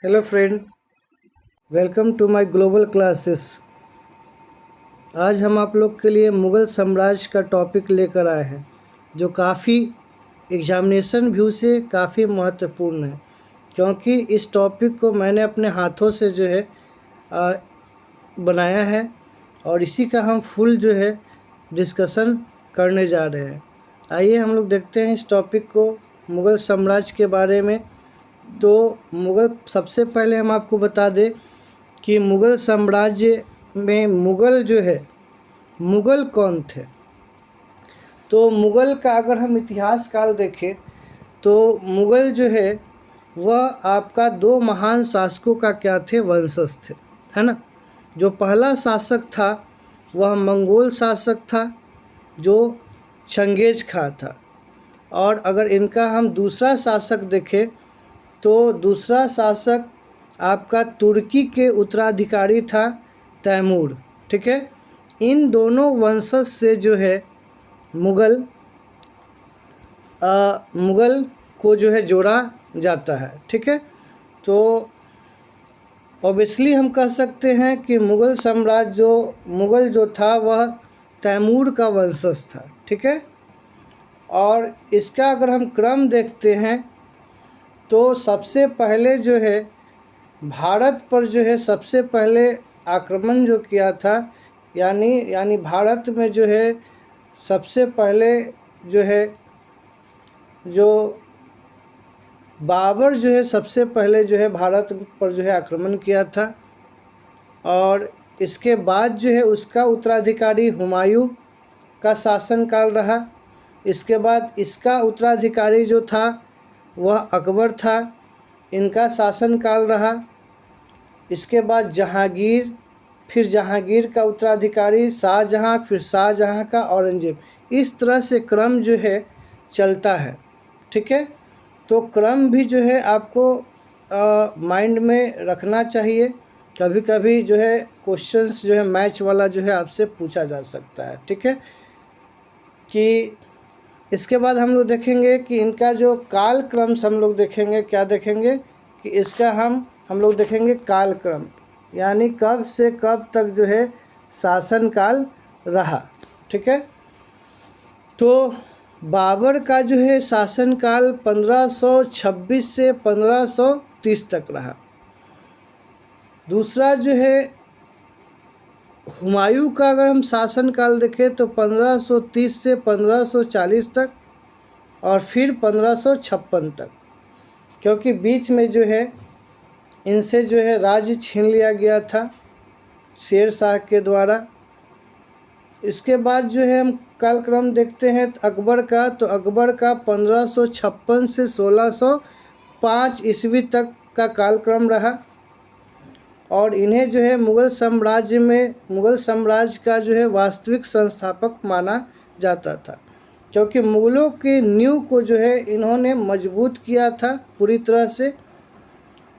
Hello friend, welcome to my global classes. आज हम आप लोग के लिए मुग़ल साम्राज्य का टॉपिक लेकर आए हैं जो काफ़ी एग्जामिनेशन व्यू से काफ़ी महत्वपूर्ण है, क्योंकि इस टॉपिक को मैंने अपने हाथों से आ, बनाया है और इसी का हम फुल डिस्कशन करने जा रहे हैं। आइए हम लोग देखते हैं इस टॉपिक को, मुग़ल साम्राज्य के बारे में। तो मुग़ल, सबसे पहले हम आपको बता दें कि मुग़ल साम्राज्य में मुग़ल कौन थे। तो मुग़ल का अगर हम इतिहास काल देखें तो मुग़ल वह आपका दो महान शासकों का क्या थे, वंशज थे, है ना। जो पहला शासक था वह मंगोल शासक था जो चंगेज खां था। और अगर इनका हम दूसरा शासक देखें तो दूसरा शासक आपका तुर्की के उत्तराधिकारी था तैमूर। ठीक है, इन दोनों वंशज से मुग़ल मुग़ल को जोड़ा जाता है। ठीक है, तो ऑब्वियसली हम कह सकते हैं कि मुग़ल साम्राज्य मुग़ल जो था वह तैमूर का वंशज था। ठीक है, और इसका अगर हम क्रम देखते हैं तो सबसे पहले भारत पर सबसे पहले आक्रमण जो किया था, यानी भारत में सबसे पहले जो बाबर सबसे पहले भारत पर आक्रमण किया था। और इसके बाद उसका उत्तराधिकारी हुमायूं का शासनकाल रहा। इसके बाद इसका उत्तराधिकारी जो था वह अकबर था, इनका शासनकाल रहा। इसके बाद जहांगीर, फिर जहांगीर का उत्तराधिकारी शाहजहां, फिर शाहजहां का औरंगजेब। इस तरह से क्रम चलता है। ठीक है, तो क्रम भी आपको माइंड में रखना चाहिए। कभी कभी क्वेश्चंस मैच वाला आपसे पूछा जा सकता है। ठीक है, कि इसके बाद हम लोग देखेंगे कि इनका जो काल क्रम हम लोग देखेंगे, क्या देखेंगे कि इसका हम लोग देखेंगे काल क्रम, यानी कब से कब तक शासनकाल रहा। ठीक है, तो बाबर का शासनकाल 1526 से 1530 तक रहा। दूसरा हुमायूं का अगर हम शासनकाल देखें तो 1530 से 1540 तक, और फिर 1556 तक, क्योंकि बीच में इनसे राज्य छीन लिया गया था शेर शाह के द्वारा। इसके बाद हम कालक्रम देखते हैं अकबर का, तो अकबर का 1556 से 1605 ईस्वी तक का कालक्रम रहा। और इन्हें मुग़ल साम्राज्य का वास्तविक संस्थापक माना जाता था, क्योंकि मुग़लों के नींव को इन्होंने मजबूत किया था पूरी तरह से।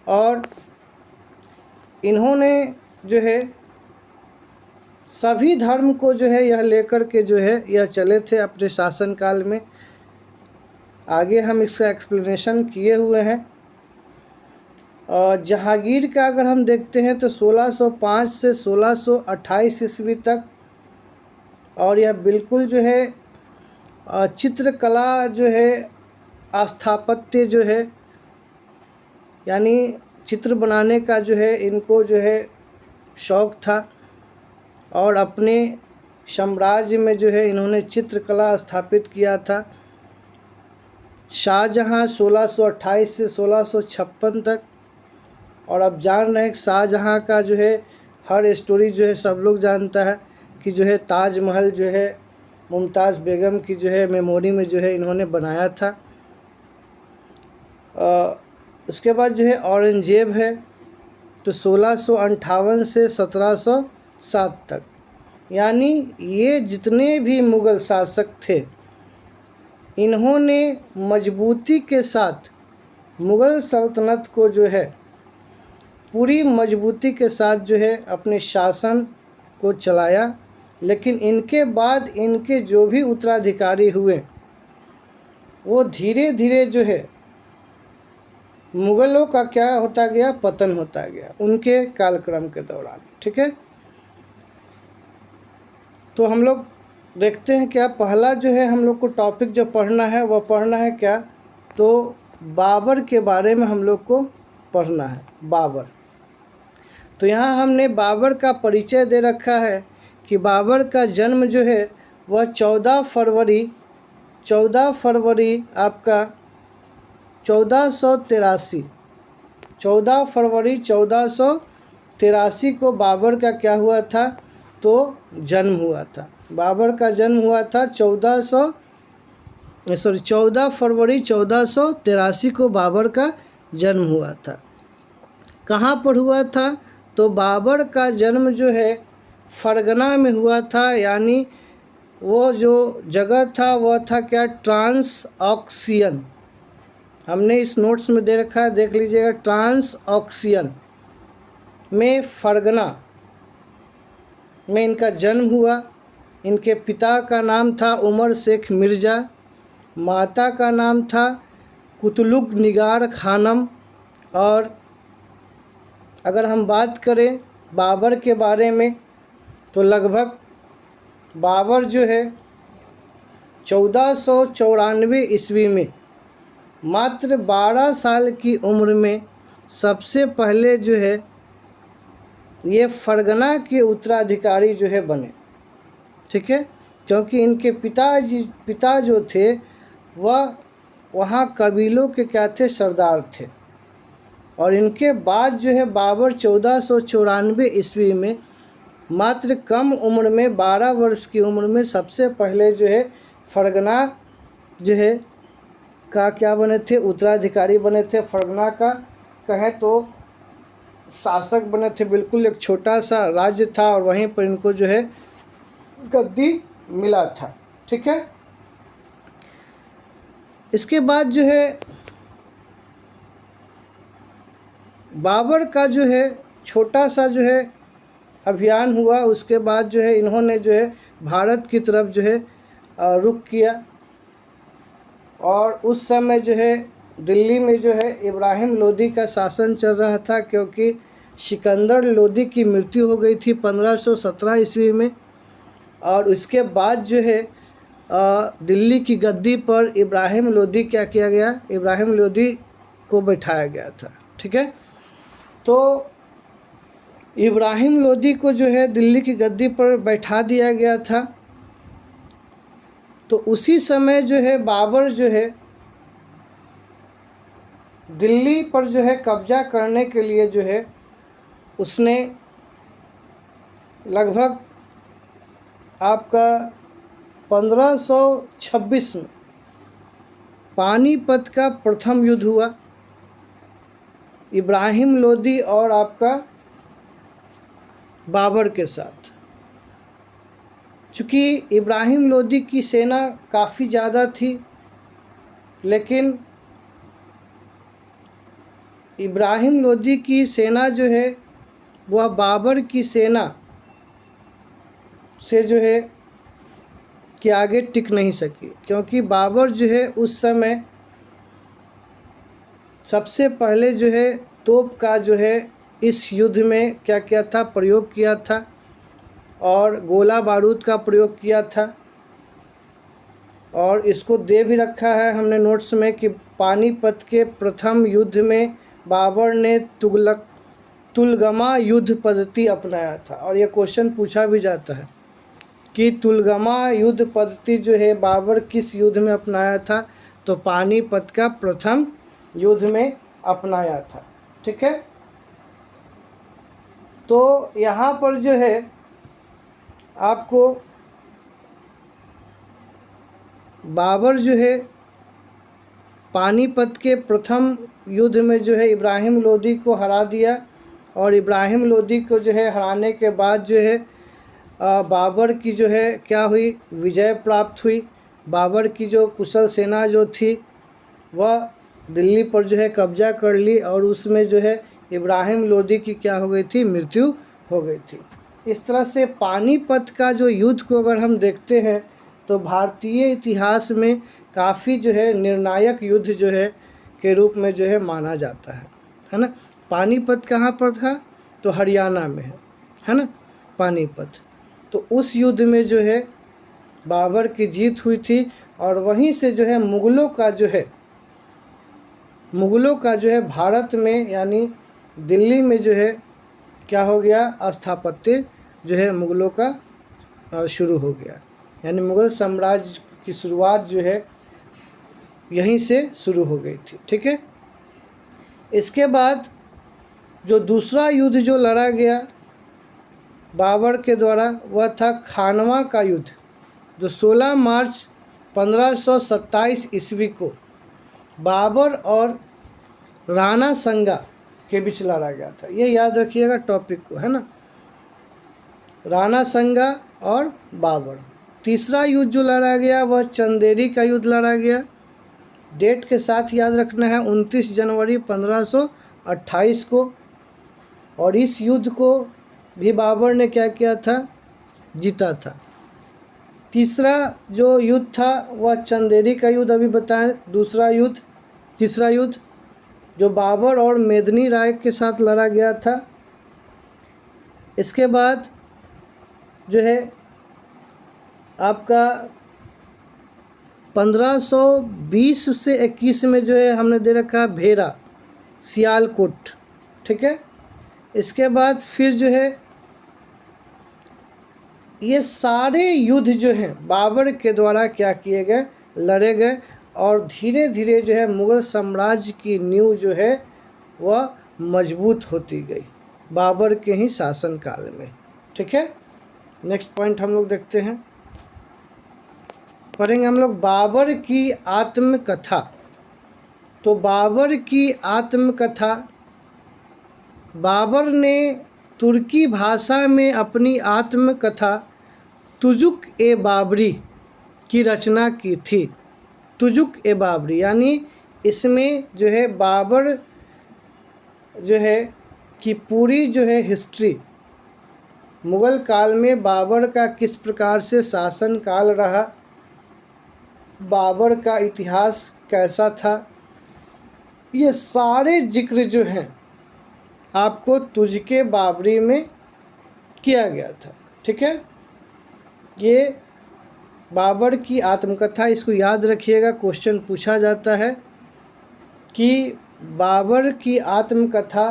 और इन्होंने सभी धर्म को यह लेकर के यह चले थे अपने शासनकाल में। आगे हम इसका एक्सप्लेनेशन किए हुए हैं। और जहांगीर का अगर हम देखते हैं तो 1605 से 1628 ईस्वी तक, और यह बिल्कुल चित्रकला स्थापत्य यानी चित्र बनाने का इनको शौक़ था। और अपने साम्राज्य में इन्होंने चित्रकला स्थापित किया था। शाहजहां 1628 से 1656 तक। और अब जान रहे हैं कि शाहजहां का हर स्टोरी सब लोग जानता है कि ताजमहल मुमताज़ बेगम की मेमोरी में इन्होंने बनाया था। उसके बाद औरंगजेब है, तो 1658 से 1707 तक। यानी ये जितने भी मुग़ल शासक थे, इन्होंने मजबूती के साथ मुग़ल सल्तनत को पूरी मजबूती के साथ अपने शासन को चलाया। लेकिन इनके बाद इनके जो भी उत्तराधिकारी हुए वो धीरे धीरे मुग़लों का क्या होता गया, पतन होता गया उनके कालक्रम के दौरान। ठीक है, तो हम लोग देखते हैं क्या पहला जो है हम लोग को टॉपिक जो पढ़ना है वह पढ़ना है क्या, तो बाबर के बारे में हम लोग को पढ़ना है। बाबर, तो यहाँ हमने बाबर का परिचय दे रखा है कि बाबर का जन्म जो है वह 14 फरवरी आपका 1483 को बाबर का क्या हुआ था, तो जन्म हुआ था। बाबर का जन्म हुआ था 14 फरवरी 1483 को बाबर का जन्म हुआ था। कहाँ पर हुआ था, तो बाबर का जन्म जो है फरगना में हुआ था, यानी वो जो जगह था वह था क्या, ट्रांस ऑक्सियन। हमने इस नोट्स में दे रखा है, देख लीजिएगा। ट्रांस ऑक्सियन में फरगना में इनका जन्म हुआ। इनके पिता का नाम था उमर शेख मिर्ज़ा, माता का नाम था कुतलुग निगार खानम। और अगर हम बात करें बाबर के बारे में, तो लगभग बाबर जो है 1494 ईस्वी में मात्र 12 साल की उम्र में सबसे पहले जो है ये फरगना के उत्तराधिकारी जो है बने। ठीक है, क्योंकि इनके पिता जो थे वह वहाँ कबीलों के क्या थे, सरदार थे। और इनके बाद जो है बाबर 1494 ईस्वी में मात्र कम उम्र में 12 वर्ष की उम्र में सबसे पहले जो है फरगना जो है का क्या बने थे, उत्तराधिकारी बने थे। फरगना का कहें तो शासक बने थे। बिल्कुल एक छोटा सा राज्य था और वहीं पर इनको जो है गद्दी मिला था। ठीक है, इसके बाद जो है बाबर का जो है छोटा सा जो है अभियान हुआ। उसके बाद जो है इन्होंने जो है भारत की तरफ जो है रुख किया। और उस समय जो है दिल्ली में जो है इब्राहिम लोदी का शासन चल रहा था, क्योंकि सिकंदर लोदी की मृत्यु हो गई थी 1517 ईस्वी में। और उसके बाद जो है दिल्ली की गद्दी पर इब्राहिम लोदी क्या किया गया, इब्राहिम लोदी को बैठाया गया था। ठीक है, तो इब्राहिम लोदी को जो है दिल्ली की गद्दी पर बैठा दिया गया था। तो उसी समय जो है बाबर जो है दिल्ली पर जो है कब्जा करने के लिए जो है उसने लगभग आपका 1526 में पानीपत का प्रथम युद्ध हुआ इब्राहिम लोदी और आपका बाबर के साथ। चूँकि इब्राहिम लोदी की सेना काफ़ी ज़्यादा थी, लेकिन इब्राहिम लोदी की सेना जो है वह बाबर की सेना से जो है कि आगे टिक नहीं सकी, क्योंकि बाबर जो है उस समय सबसे पहले जो है तोप का जो है इस युद्ध में क्या किया था, प्रयोग किया था। और गोला बारूद का प्रयोग किया था। और इसको दे भी रखा है हमने नोट्स में कि पानीपत के प्रथम युद्ध में बाबर ने तुलगमा युद्ध पद्धति अपनाया था। और ये क्वेश्चन पूछा भी जाता है कि तुलगमा युद्ध पद्धति जो है बाबर किस युद्ध में अपनाया था, तो पानीपत का प्रथम युद्ध में अपनाया था। ठीक है, तो यहाँ पर जो है आपको बाबर जो है पानीपत के प्रथम युद्ध में जो है इब्राहिम लोदी को हरा दिया। और इब्राहिम लोदी को जो है हराने के बाद जो है बाबर की जो है क्या हुई, विजय प्राप्त हुई। बाबर की जो कुशल सेना जो थी वह दिल्ली पर जो है कब्जा कर ली और उसमें जो है इब्राहिम लोदी की क्या हो गई थी, मृत्यु हो गई थी। इस तरह से पानीपत का जो युद्ध को अगर हम देखते हैं तो भारतीय इतिहास में काफ़ी जो है निर्णायक युद्ध जो है के रूप में जो है माना जाता है ना। पानीपत कहाँ पर था? तो हरियाणा में है ना पानीपत। तो उस युद्ध में जो है बाबर की जीत हुई थी और वहीं से जो है मुग़लों का जो है भारत में यानी दिल्ली में जो है क्या हो गया, स्थापत्य जो है मुग़लों का शुरू हो गया। यानी मुग़ल साम्राज्य की शुरुआत जो है यहीं से शुरू हो गई थी। ठीक है। इसके बाद जो दूसरा युद्ध जो लड़ा गया बाबर के द्वारा वह था खानवा का युद्ध, जो 16 मार्च 1527 ईस्वी को बाबर और राणा संगा के बीच लड़ा गया था। ये याद रखिएगा टॉपिक को, है ना, राणा संगा और बाबर। तीसरा युद्ध जो लड़ा गया वह चंदेरी का युद्ध लड़ा गया। डेट के साथ याद रखना है 29 जनवरी 1528 को। और इस युद्ध को भी बाबर ने क्या किया था, जीता था। तीसरा जो युद्ध था वह चंदेरी का युद्ध अभी बताएं। तीसरा युद्ध जो बाबर और मेदिनी राय के साथ लड़ा गया था। इसके बाद जो है आपका 1520 से 21 में जो है हमने दे रखा भेरा सियालकोट। ठीक है। इसके बाद फिर जो है ये सारे युद्ध जो हैं बाबर के द्वारा क्या किए गए, लड़े गए और धीरे धीरे जो है मुग़ल साम्राज्य की नींव जो है वह मजबूत होती गई बाबर के ही शासनकाल में। ठीक है। नेक्स्ट पॉइंट हम लोग देखते हैं, पढ़ेंगे हम लोग बाबर की आत्मकथा। तो बाबर की आत्मकथा, बाबर ने तुर्की भाषा में अपनी आत्मकथा तुजुक ए बाबरी की रचना की थी। तुजुक ए बाबरी यानी इसमें जो है बाबर जो है कि पूरी जो है हिस्ट्री, मुग़ल काल में बाबर का किस प्रकार से शासन काल रहा, बाबर का इतिहास कैसा था, ये सारे जिक्र जो हैं आपको तुजुक-ए बाबरी में किया गया था। ठीक है। ये बाबर की आत्मकथा, इसको याद रखिएगा, क्वेश्चन पूछा जाता है कि बाबर की आत्मकथा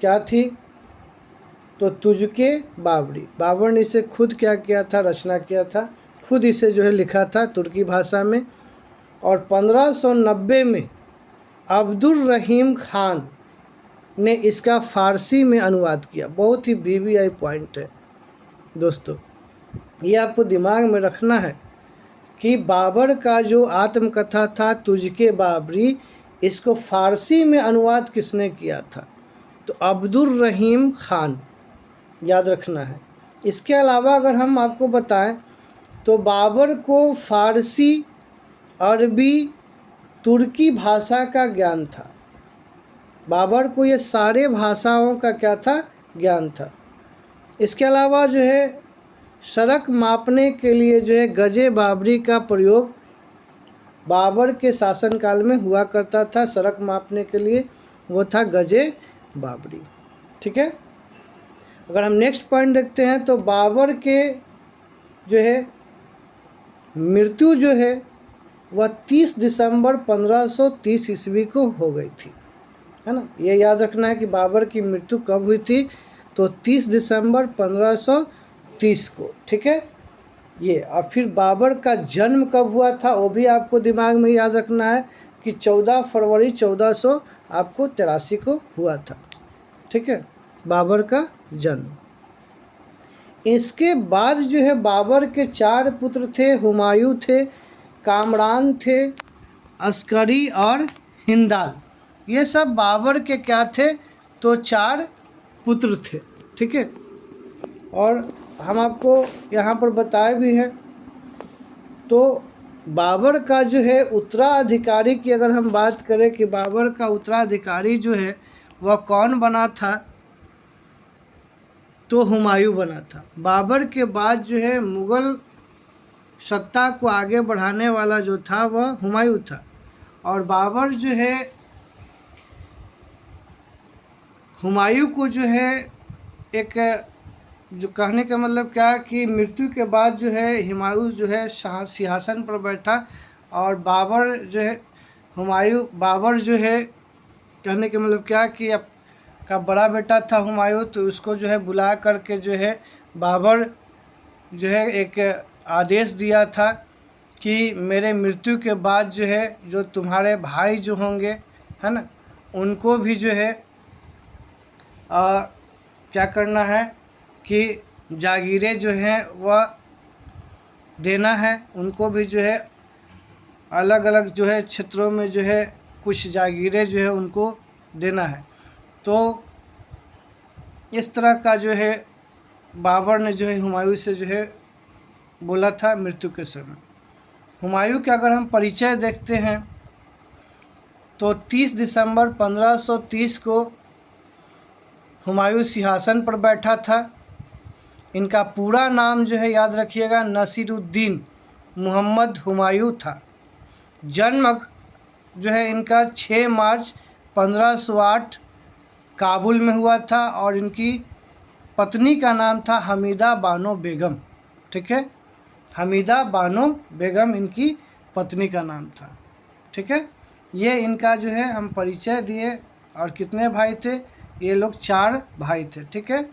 क्या थी। तो तुजुक-ए बाबरी, बाबर ने इसे खुद क्या किया था, रचना किया था, खुद इसे जो है लिखा था तुर्की भाषा में। और 1590 में अब्दुल रहीम खान ने इसका फ़ारसी में अनुवाद किया। बहुत ही वीवीआई पॉइंट है दोस्तों, ये आपको दिमाग में रखना है कि बाबर का जो आत्मकथा था तुजुक-ए बाबरी, इसको फ़ारसी में अनुवाद किसने किया था, तो अब्दुल रहीम खान, याद रखना है। इसके अलावा अगर हम आपको बताएं तो बाबर को फ़ारसी, अरबी, तुर्की भाषा का ज्ञान था। बाबर को ये सारे भाषाओं का क्या था, ज्ञान था। इसके अलावा जो है सड़क मापने के लिए जो है गजे बाबरी का प्रयोग बाबर के शासनकाल में हुआ करता था। सड़क मापने के लिए वो था गजे बाबरी। ठीक है। अगर हम नेक्स्ट पॉइंट देखते हैं तो बाबर के जो है मृत्यु जो है वह 30 दिसंबर 1530 ईस्वी को हो गई थी, है ना। ये याद रखना है कि बाबर की मृत्यु कब हुई थी, तो 30 दिसंबर 1530 को। ठीक है। ये और फिर बाबर का जन्म कब हुआ था वो भी आपको दिमाग में याद रखना है कि 14 फरवरी 1483 को हुआ था। ठीक है, बाबर का जन्म। इसके बाद जो है बाबर के 4 पुत्र थे, हुमायूं थे, कामरान थे, अस्करी और हिंदाल। ये सब बाबर के क्या थे, तो 4 पुत्र थे। ठीक है। और हम आपको यहाँ पर बताए भी हैं। तो बाबर का जो है उत्तराधिकारी की अगर हम बात करें कि बाबर का उत्तराधिकारी जो है वह कौन बना था, तो हुमायूं बना था। बाबर के बाद जो है मुग़ल सत्ता को आगे बढ़ाने वाला जो था वह हुमायूं था। और बाबर जो है हुमायूं को जो है एक, जो कहने का मतलब क्या कि मृत्यु के बाद जो है हुमायूं जो है सिंहासन पर बैठा, और बाबर जो है बाबर जो है, कहने का मतलब क्या कि अब का बड़ा बेटा था हुमायूं, तो उसको जो है बुला करके जो है बाबर जो है एक आदेश दिया था कि मेरे मृत्यु के बाद जो है जो तुम्हारे भाई जो होंगे, है ना, उनको भी जो है क्या करना है कि जागीरें जो हैं वह देना है, उनको भी जो है अलग अलग जो है क्षेत्रों में जो है कुछ जागीरें जो है उनको देना है। तो इस तरह का जो है बाबर ने जो है हुमायूं से जो है बोला था मृत्यु के समय। हुमायूं के अगर हम परिचय देखते हैं तो 30 दिसंबर 1530 को हुमायूं सिंहासन पर बैठा था। इनका पूरा नाम जो है याद रखिएगा नसीरुद्दीन मोहम्मद हुमायूं था। जन्म जो है इनका 6 मार्च 1508 काबुल में हुआ था, और इनकी पत्नी का नाम था हमीदा बानो बेगम। ठीक है, हमीदा बानो बेगम इनकी पत्नी का नाम था। ठीक है, ये इनका जो है हम परिचय दिए। और कितने भाई थे? ये लोग 4 भाई थे। ठीक है,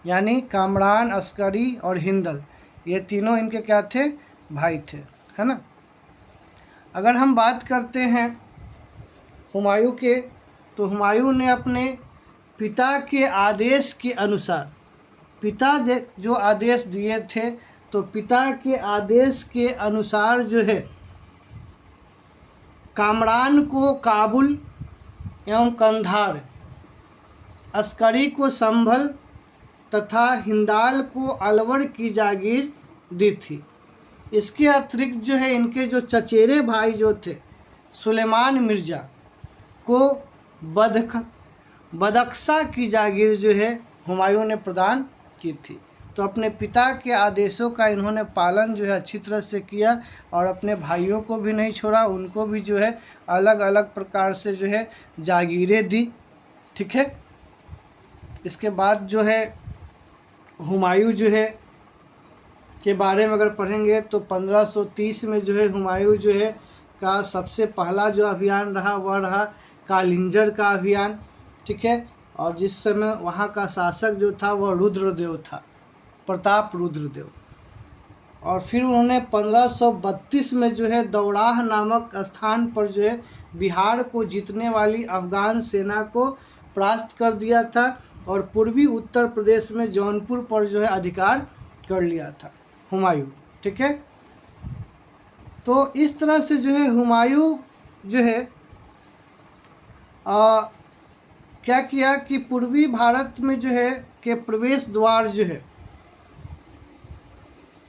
यानी कामरान, अस्करी और हिंदल, ये तीनों इनके क्या थे? भाई थे, है ना। अगर हम बात करते हैं हुमायूं के, तो हुमायूं ने अपने पिता के आदेश के अनुसार, पिता जो आदेश दिए थे, तो पिता के आदेश के अनुसार जो है कामरान को काबुल एवं कंधार, अस्करी को संभल तथा हिंदाल को अलवर की जागीर दी थी। इसके अतिरिक्त जो है इनके जो चचेरे भाई जो थे सुलेमान मिर्ज़ा को बदख्शा की जागीर जो है हुमायूं ने प्रदान की थी। तो अपने पिता के आदेशों का इन्होंने पालन जो है अच्छी तरह से किया, और अपने भाइयों को भी नहीं छोड़ा, उनको भी जो है अलग अलग प्रकार से जो है जागीरें दी। ठीक है, इसके बाद जो है हुमायूं जो है के बारे में अगर पढ़ेंगे तो 1530 में जो है हुमायूं जो है का सबसे पहला जो अभियान रहा वह रहा कालिंजर का अभियान। ठीक है, और जिस समय वहाँ का शासक जो था वह रुद्रदेव था, प्रताप रुद्रदेव। और फिर उन्होंने 1532 में जो है दौड़ाह नामक स्थान पर जो है बिहार को जीतने वाली अफगान सेना को परास्त कर दिया था, और पूर्वी उत्तर प्रदेश में जौनपुर पर जो है अधिकार कर लिया था हुमायूं। ठीक है, तो इस तरह से जो है हुमायूं जो है क्या किया कि पूर्वी भारत में जो है के प्रवेश द्वार जो है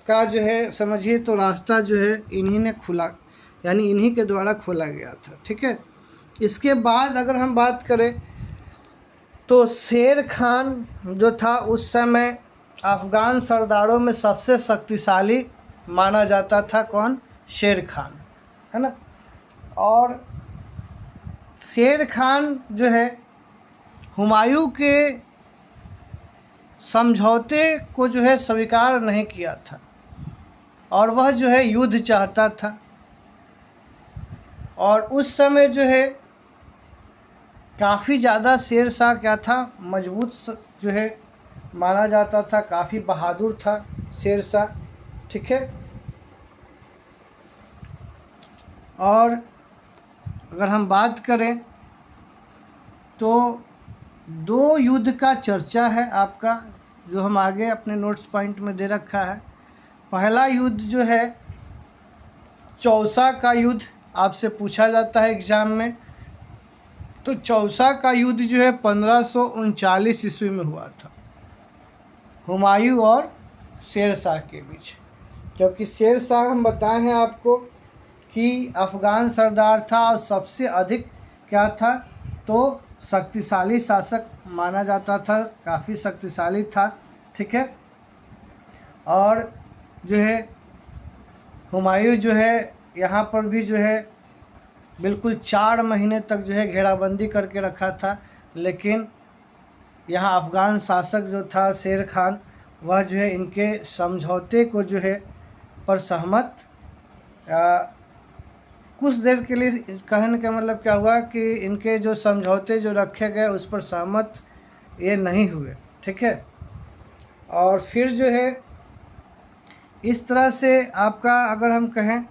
का जो है समझिए तो रास्ता जो है इन्हीं ने खुला, यानी इन्हीं के द्वारा खोला गया था। ठीक है, इसके बाद अगर हम बात करें तो शेर खान जो था उस समय अफ़गान सरदारों में सबसे शक्तिशाली माना जाता था। कौन? शेर खान, है ना। और शेर खान जो है हुमायूं के समझौते को जो है स्वीकार नहीं किया था, और वह जो है युद्ध चाहता था। और उस समय जो है काफ़ी ज़्यादा शेरशाह क्या था? मजबूत जो है माना जाता था, काफ़ी बहादुर था शेरशाह। ठीक है, और अगर हम बात करें तो 2 युद्ध का चर्चा है आपका, जो हम आगे अपने नोट्स पॉइंट में दे रखा है। पहला युद्ध जो है चौसा का युद्ध, आपसे पूछा जाता है एग्ज़ाम में। तो चौसा का युद्ध जो है 1539 ईस्वी में हुआ था हुमायूं और शेरशाह के बीच। क्योंकि शेरशाह हम बताए हैं आपको कि अफ़गान सरदार था, और सबसे अधिक क्या था? तो शक्तिशाली शासक माना जाता था, काफ़ी शक्तिशाली था। ठीक है, और जो है हुमायूं जो है यहाँ पर भी जो है बिल्कुल 4 महीने तक जो है घेराबंदी करके रखा था, लेकिन यहाँ अफ़गान शासक जो था शेर खान, वह जो है इनके समझौते को जो है पर सहमत कुछ देर के लिए। कहने का मतलब क्या हुआ कि इनके जो समझौते जो रखे गए उस पर सहमत ये नहीं हुए, ठीक है। और फिर जो है इस तरह से आपका अगर हम कहें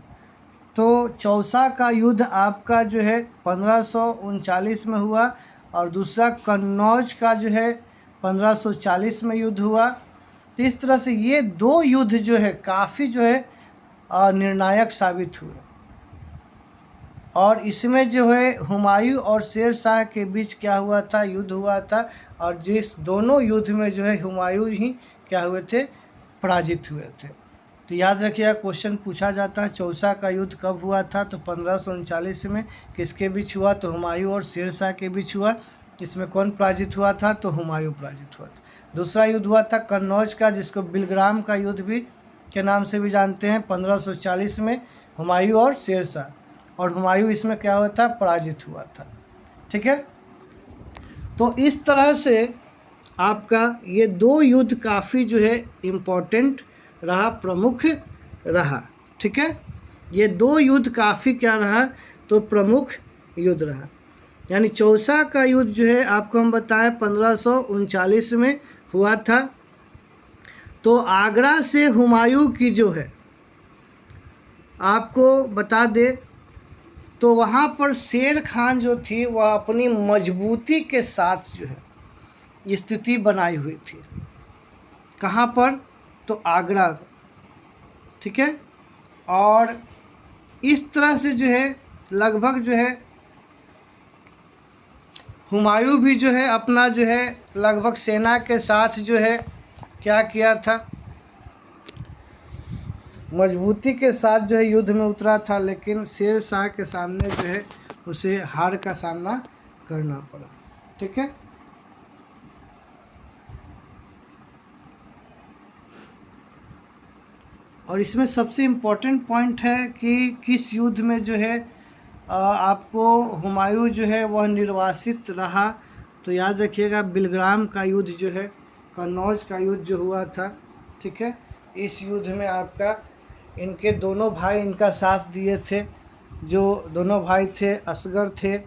तो चौसा का युद्ध आपका जो है 1539 में हुआ, और दूसरा कन्नौज का जो है 1540 में युद्ध हुआ। तो इस तरह से ये दो युद्ध जो है काफ़ी जो है निर्णायक साबित हुए, और इसमें जो है हुमायूं और शेर शाह के बीच क्या हुआ था, युद्ध हुआ था, और जिस दोनों युद्ध में जो है हुमायूं ही क्या हुए थे, पराजित हुए थे। तो याद रखिएगा, क्वेश्चन पूछा जाता है चौसा का युद्ध कब हुआ था, तो 1539 में। किसके बीच हुआ, तो हुमायूं और शेर शाह के बीच हुआ। इसमें कौन पराजित हुआ था, तो हुमायूं पराजित हुआ था। दूसरा युद्ध हुआ था कन्नौज का, जिसको बिलग्राम का युद्ध भी के नाम से भी जानते हैं, 1540 में, हुमायूं और शेर शाह, और हुमायूं इसमें क्या हुआ था, पराजित हुआ था, ठीक है। तो इस तरह से आपका ये दो युद्ध काफ़ी जो है इम्पोर्टेंट रहा, प्रमुख रहा, ठीक है। ये दो युद्ध काफ़ी क्या रहा, तो प्रमुख युद्ध रहा। यानी चौसा का युद्ध जो है आपको हम बताएं 1539 में हुआ था। तो आगरा से हुमायूं की जो है आपको बता दे, तो वहाँ पर शेर खान जो थी वह अपनी मजबूती के साथ जो है स्थिति बनाई हुई थी। कहाँ पर, तो आगरा, ठीक है। और इस तरह से जो है लगभग जो है हुमायूं भी जो है अपना जो है लगभग सेना के साथ जो है क्या किया था, मजबूती के साथ जो है युद्ध में उतरा था, लेकिन शेर शाह के सामने जो है उसे हार का सामना करना पड़ा, ठीक है। और इसमें सबसे इम्पोर्टेंट पॉइंट है कि किस युद्ध में जो है आपको हुमायूं जो है वह निर्वासित रहा। तो याद रखिएगा बिलग्राम का युद्ध जो है, कन्नौज का युद्ध जो हुआ था, ठीक है। इस युद्ध में आपका इनके दोनों भाई इनका साथ दिए थे। जो दोनों भाई थे असगर थे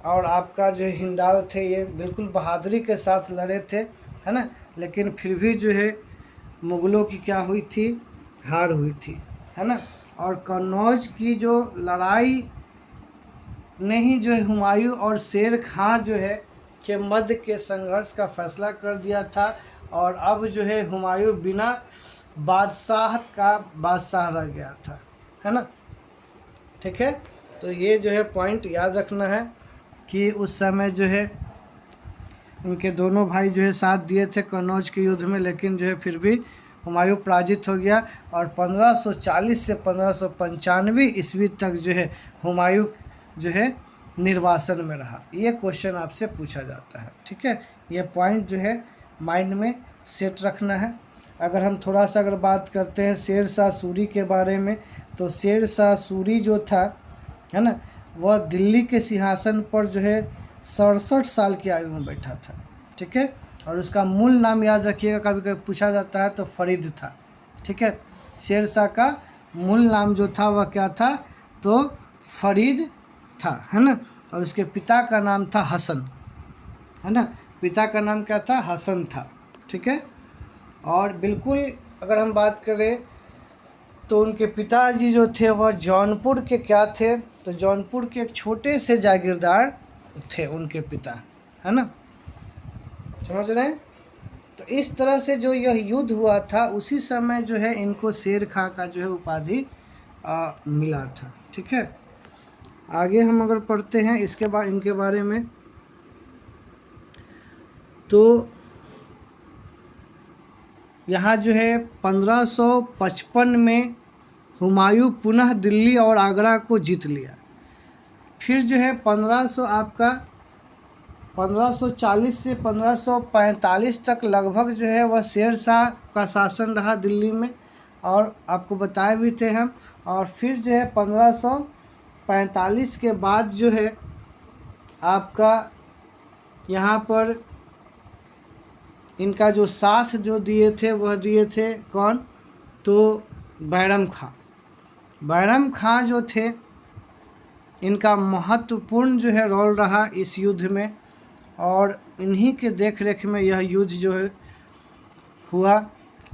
और आपका जो हिंदाल थे, ये बिल्कुल बहादुरी के साथ लड़े थे, है ना। लेकिन फिर भी जो है मुग़लों की क्या हुई थी, हार हुई थी, है ना। और कन्नौज की जो लड़ाई ने ही जो है हुमायूं और शेर खां जो है के मध्य के संघर्ष का फैसला कर दिया था। और अब जो है हुमायूं बिना बादशाहत का बादशाह रह गया था, है ना, ठीक है। तो ये जो है पॉइंट याद रखना है कि उस समय जो है उनके दोनों भाई जो है साथ दिए थे कन्नौज के युद्ध में, लेकिन जो है फिर भी हुमायूं पराजित हो गया। और 1540 से 1595 ईस्वी तक जो है हुमायूं जो है निर्वासन में रहा। ये क्वेश्चन आपसे पूछा जाता है, ठीक है। ये पॉइंट जो है माइंड में सेट रखना है। अगर हम थोड़ा सा अगर बात करते हैं शेर शाह सूरी के बारे में, तो शेर शाह सूरी जो था, है ना, वह दिल्ली के सिंहासन पर जो है 67 साल की आयु में बैठा था, ठीक है। और उसका मूल नाम याद रखिएगा, कभी कभी पूछा जाता है, तो फरीद था, ठीक है। शेर शाह का मूल नाम जो था वह क्या था, तो फरीद था, है ना। और उसके पिता का नाम था हसन, है ना, पिता का नाम क्या था, हसन था, ठीक है। और बिल्कुल अगर हम बात करें तो उनके पिताजी जो थे वह जौनपुर के क्या थे, तो जौनपुर के एक छोटे से जागीरदार थे उनके पिता, है ना, समझ रहे हैं। तो इस तरह से जो यह युद्ध हुआ था उसी समय जो है इनको शेर खां का जो है उपाधि मिला था, ठीक है। आगे हम अगर पढ़ते हैं इसके बाद इनके बारे में, तो यहाँ जो है 1555 में हुमायूं पुनः दिल्ली और आगरा को जीत लिया। फिर जो है 1540 से 1545 तक लगभग जो है वह शेर शाह का शासन रहा दिल्ली में, और आपको बताए भी थे हम। और फिर जो है 1545 के बाद जो है आपका यहाँ पर इनका जो साथ जो दिए थे वह दिए थे कौन, तो बैरम खां। बैरम खां जो थे इनका महत्वपूर्ण जो है रोल रहा इस युद्ध में, और इन्हीं के देख रेख में यह युद्ध जो है हुआ,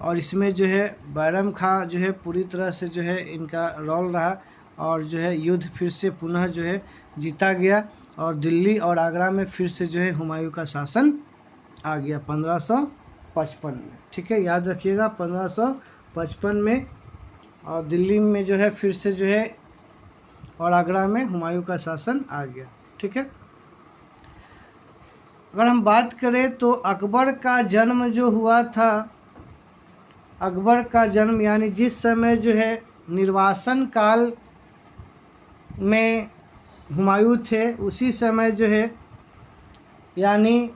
और इसमें जो है बैरम खां जो है पूरी तरह से जो है इनका रोल रहा, और जो है युद्ध फिर से पुनः जो है जीता गया, और दिल्ली और आगरा में फिर से जो है हुमायूं का शासन आ गया 1555 में। ठीक है, याद रखिएगा 1555 में, और दिल्ली में जो है फिर से जो है और आगरा में हुमायूं का शासन आ गया। ठीक है, अगर हम बात करें तो अकबर का जन्म जो हुआ था, अकबर का जन्म यानी जिस समय जो है निर्वासन काल में हुमायूं थे, उसी समय जो है यानी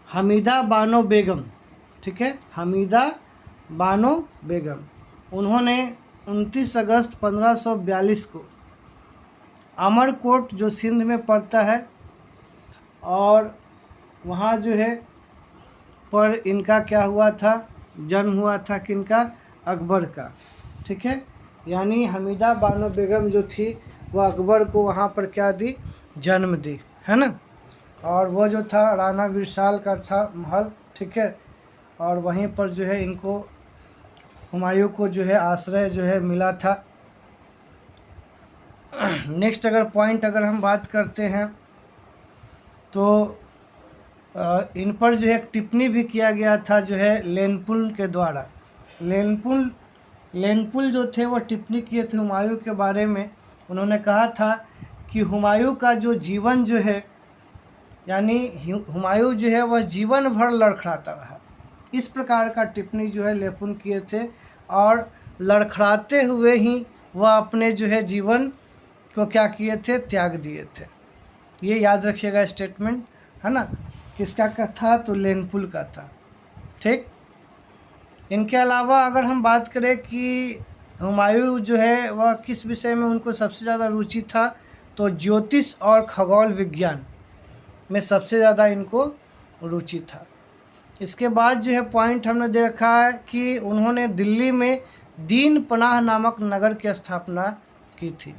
हमीदा बानो बेगम, ठीक है, हमीदा बानो बेगम, उन्होंने 29 अगस्त 1542 को अमरकोट जो सिंध में पड़ता है, और वहाँ जो है पर इनका क्या हुआ था, जन्म हुआ था किनका, अकबर का। ठीक है, यानी हमीदा बानो बेगम जो थी वह अकबर को वहाँ पर क्या दी, जन्म दी, है ना। और वो जो था राणा विशाल का था महल। ठीक है, और वहीं पर जो है इनको हुमायूं को जो है आश्रय जो है मिला था। नेक्स्ट अगर पॉइंट अगर हम बात करते हैं तो इन पर जो है एक टिप्पणी भी किया गया था जो है लेनपुल के द्वारा। लेनपुल जो थे वो टिप्पणी किए थे हुमायूं के बारे में। उन्होंने कहा था कि हुमायूं का जो जीवन जो है यानी हुमायूं जो है वह जीवन भर लड़खड़ाता रहा, इस प्रकार का टिप्पणी जो है लेपुन किए थे, और लड़खड़ाते हुए ही वह अपने जो है जीवन को क्या किए थे, त्याग दिए थे। ये याद रखिएगा स्टेटमेंट, है ना। किसका का था, तो लेनपुल का था। ठीक, इनके अलावा अगर हम बात करें कि हुमायूं जो है वह किस विषय में उनको सबसे ज़्यादा रुचि था, तो ज्योतिष और खगोल विज्ञान में सबसे ज़्यादा इनको रुचि था। इसके बाद जो है पॉइंट हमने दे रखा है कि उन्होंने दिल्ली में दीन पनाह नामक नगर की स्थापना की थी।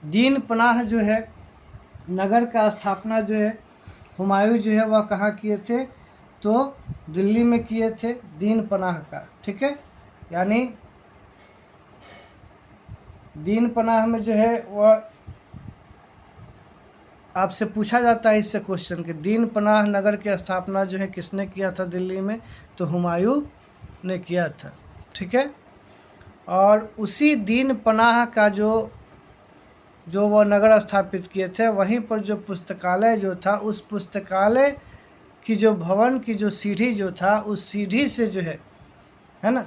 दीन पनाह जो है नगर का स्थापना जो है हुमायूं जो है वह कहाँ किए थे, तो दिल्ली में किए थे, दीन पनाह का। ठीक है, यानी दीन पनाह में जो है वह आपसे पूछा जाता है इससे क्वेश्चन कि दीन पनाह नगर की स्थापना जो है किसने किया था दिल्ली में, तो हुमायूं ने किया था। ठीक है, और उसी दीन पनाह का जो वो नगर स्थापित किए थे, वहीं पर जो पुस्तकालय जो था, उस पुस्तकालय की जो भवन की जो सीढ़ी जो था, उस सीढ़ी से जो है ना,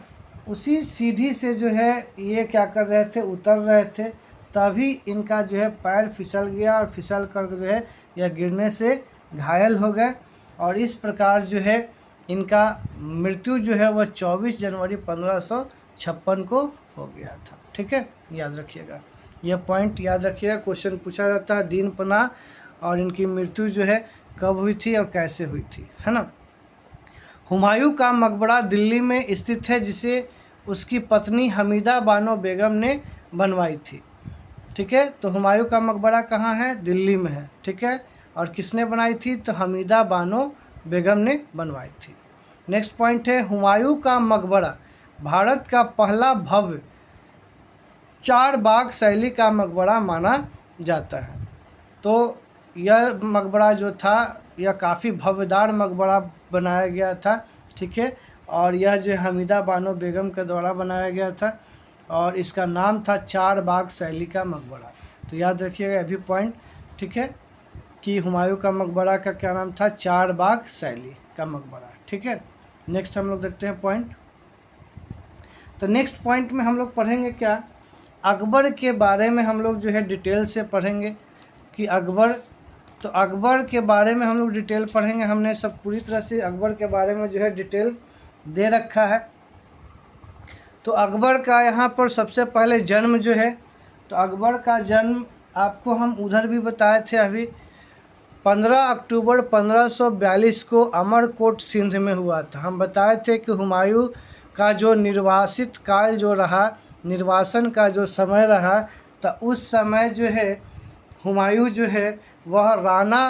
उसी सीढ़ी से जो है ये क्या कर रहे थे, उतर रहे थे, तभी इनका जो है पैर फिसल गया, और फिसल कर जो है यह गिरने से घायल हो गए, और इस प्रकार जो है इनका मृत्यु जो है वह 24 जनवरी 1556 को हो गया था। ठीक है, याद रखिएगा, यह पॉइंट याद रखिएगा, क्वेश्चन पूछा जाता है दीन पनाह और इनकी मृत्यु जो है कब हुई थी और कैसे हुई थी, है ना। हुमायूं का मकबरा दिल्ली में स्थित है, जिसे उसकी पत्नी हमीदा बानो बेगम ने बनवाई थी। ठीक है, तो हुमायूं का मकबरा कहाँ है, दिल्ली में है। ठीक है, और किसने बनाई थी, तो हमीदा बानो बेगम ने बनवाई थी। नेक्स्ट पॉइंट है हुमायूं का मकबरा भारत का पहला भव्य 4 बाग शैली का मकबरा माना जाता है। तो यह मकबरा जो था यह काफ़ी भव्यदार मकबरा बनाया गया था। ठीक है, और यह जो हमीदा बानो बेगम के द्वारा बनाया गया था, और इसका नाम था 4 बाग शैली का मकबरा। तो याद रखिएगा अभी पॉइंट। ठीक है, कि हुमायूं का मकबरा का क्या नाम था, 4 बाग शैली का मकबरा। ठीक है, नेक्स्ट हम लोग देखते हैं पॉइंट। तो नेक्स्ट पॉइंट में हम लोग पढ़ेंगे क्या, अकबर के बारे में हम लोग जो है डिटेल से पढ़ेंगे कि अकबर, तो अकबर के बारे में हम लोग डिटेल पढ़ेंगे। हमने सब पूरी तरह से अकबर के बारे में जो है डिटेल दे रखा है। तो अकबर का यहाँ पर सबसे पहले जन्म जो है, तो अकबर का जन्म आपको हम उधर भी बताए थे अभी 15 अक्टूबर 1542 को अमरकोट सिंध में हुआ था। हम बताए थे कि हुमायूं का जो निर्वासित काल जो रहा, निर्वासन का जो समय रहा, तो उस समय जो है हुमायूं जो है वह राणा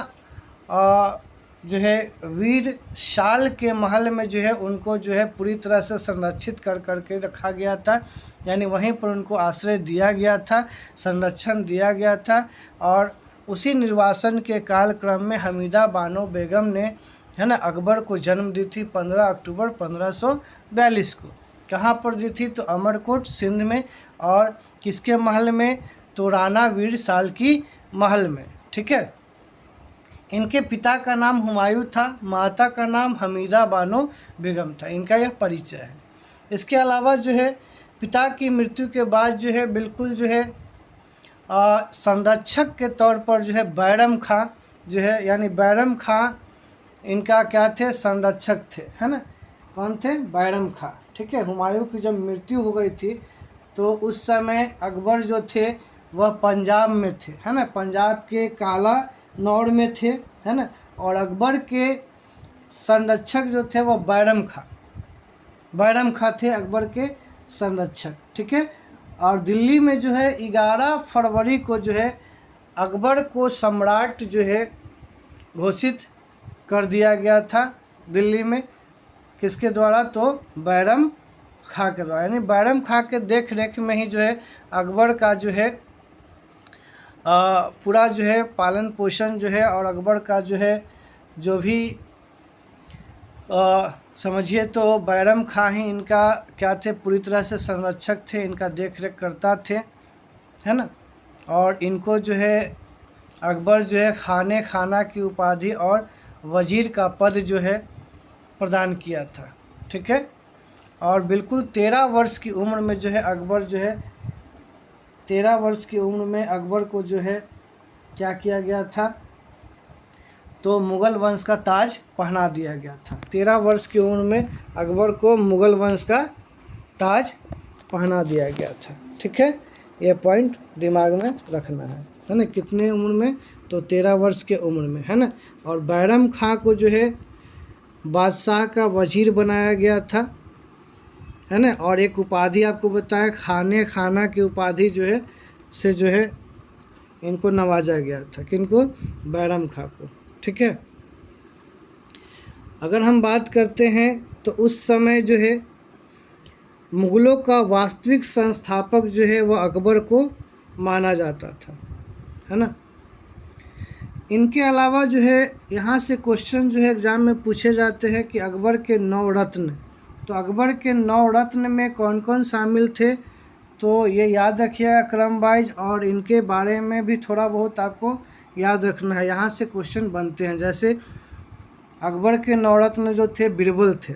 जो है वीर शाल के महल में जो है उनको जो है पूरी तरह से संरक्षित कर करके रखा गया था, यानी वहीं पर उनको आश्रय दिया गया था, संरक्षण दिया गया था। और उसी निर्वासन के कालक्रम में हमीदा बानो बेगम ने, है ना, अकबर को जन्म दी थी 15 अक्टूबर 1542 को। कहाँ पर दी थी? तो अमरकोट सिंध में। और किसके महल में? तो राणा वीर साल की महल में। ठीक है। इनके पिता का नाम हुमायूं था, माता का नाम हमीदा बानो बेगम था। इनका यह परिचय है। इसके अलावा जो है पिता की मृत्यु के बाद जो है बिल्कुल जो है संरक्षक के तौर पर जो है बैरम खां जो है, यानी बैरम खां इनका क्या थे? संरक्षक थे, है ना। कौन थे? बैरम खां। ठीक है। हुमायूं की जब मृत्यु हो गई थी तो उस समय अकबर जो थे वह पंजाब में थे, है ना, पंजाब के काला नौर में थे, है ना। और अकबर के संरक्षक जो थे वह बैरम खां थे, अकबर के संरक्षक। ठीक है। और दिल्ली में जो है 11 फरवरी को जो है अकबर को सम्राट जो है घोषित कर दिया गया था दिल्ली में। किसके द्वारा? तो बैरम खां के द्वारा। यानी बैरम खां के देख रेख में ही जो है अकबर का जो है पूरा जो है पालन पोषण जो है, और अकबर का जो है जो भी समझिए तो बैरम खां ही इनका क्या थे? पूरी तरह से संरक्षक थे, इनका देख रेख करता थे, है ना। और इनको जो है अकबर जो है खाने खाना की उपाधि और वजीर का पद जो है प्रदान किया था। ठीक है। और बिल्कुल 13 वर्ष की उम्र में जो है अकबर जो है 13 वर्ष की उम्र में अकबर को जो है क्या किया गया था? तो मुग़ल वंश का ताज पहना दिया गया था। 13 वर्ष की उम्र में अकबर को मुग़ल वंश का ताज पहना दिया गया था। ठीक है। ये पॉइंट दिमाग में रखना है ना। कितने उम्र में? तो 13 वर्ष के उम्र में, है ना। और बैरम खां को जो है बादशाह का वजीर बनाया गया था, है ना। और एक उपाधि आपको बताया, खाने खाना की उपाधि जो है से जो है इनको नवाजा गया था। किनको? बैरम खां को। ठीक है। अगर हम बात करते हैं तो उस समय जो है मुग़लों का वास्तविक संस्थापक जो है वह अकबर को माना जाता था, है ना। इनके अलावा जो है यहाँ से क्वेश्चन जो है एग्ज़ाम में पूछे जाते हैं कि अकबर के 9 रत्न। तो अकबर के 9 रत्न में कौन कौन शामिल थे? तो ये याद रखिएगा क्रम वाइज, और इनके बारे में भी थोड़ा बहुत आपको याद रखना है। यहाँ से क्वेश्चन बनते हैं। जैसे अकबर के 9 रत्न जो थे बीरबल थे,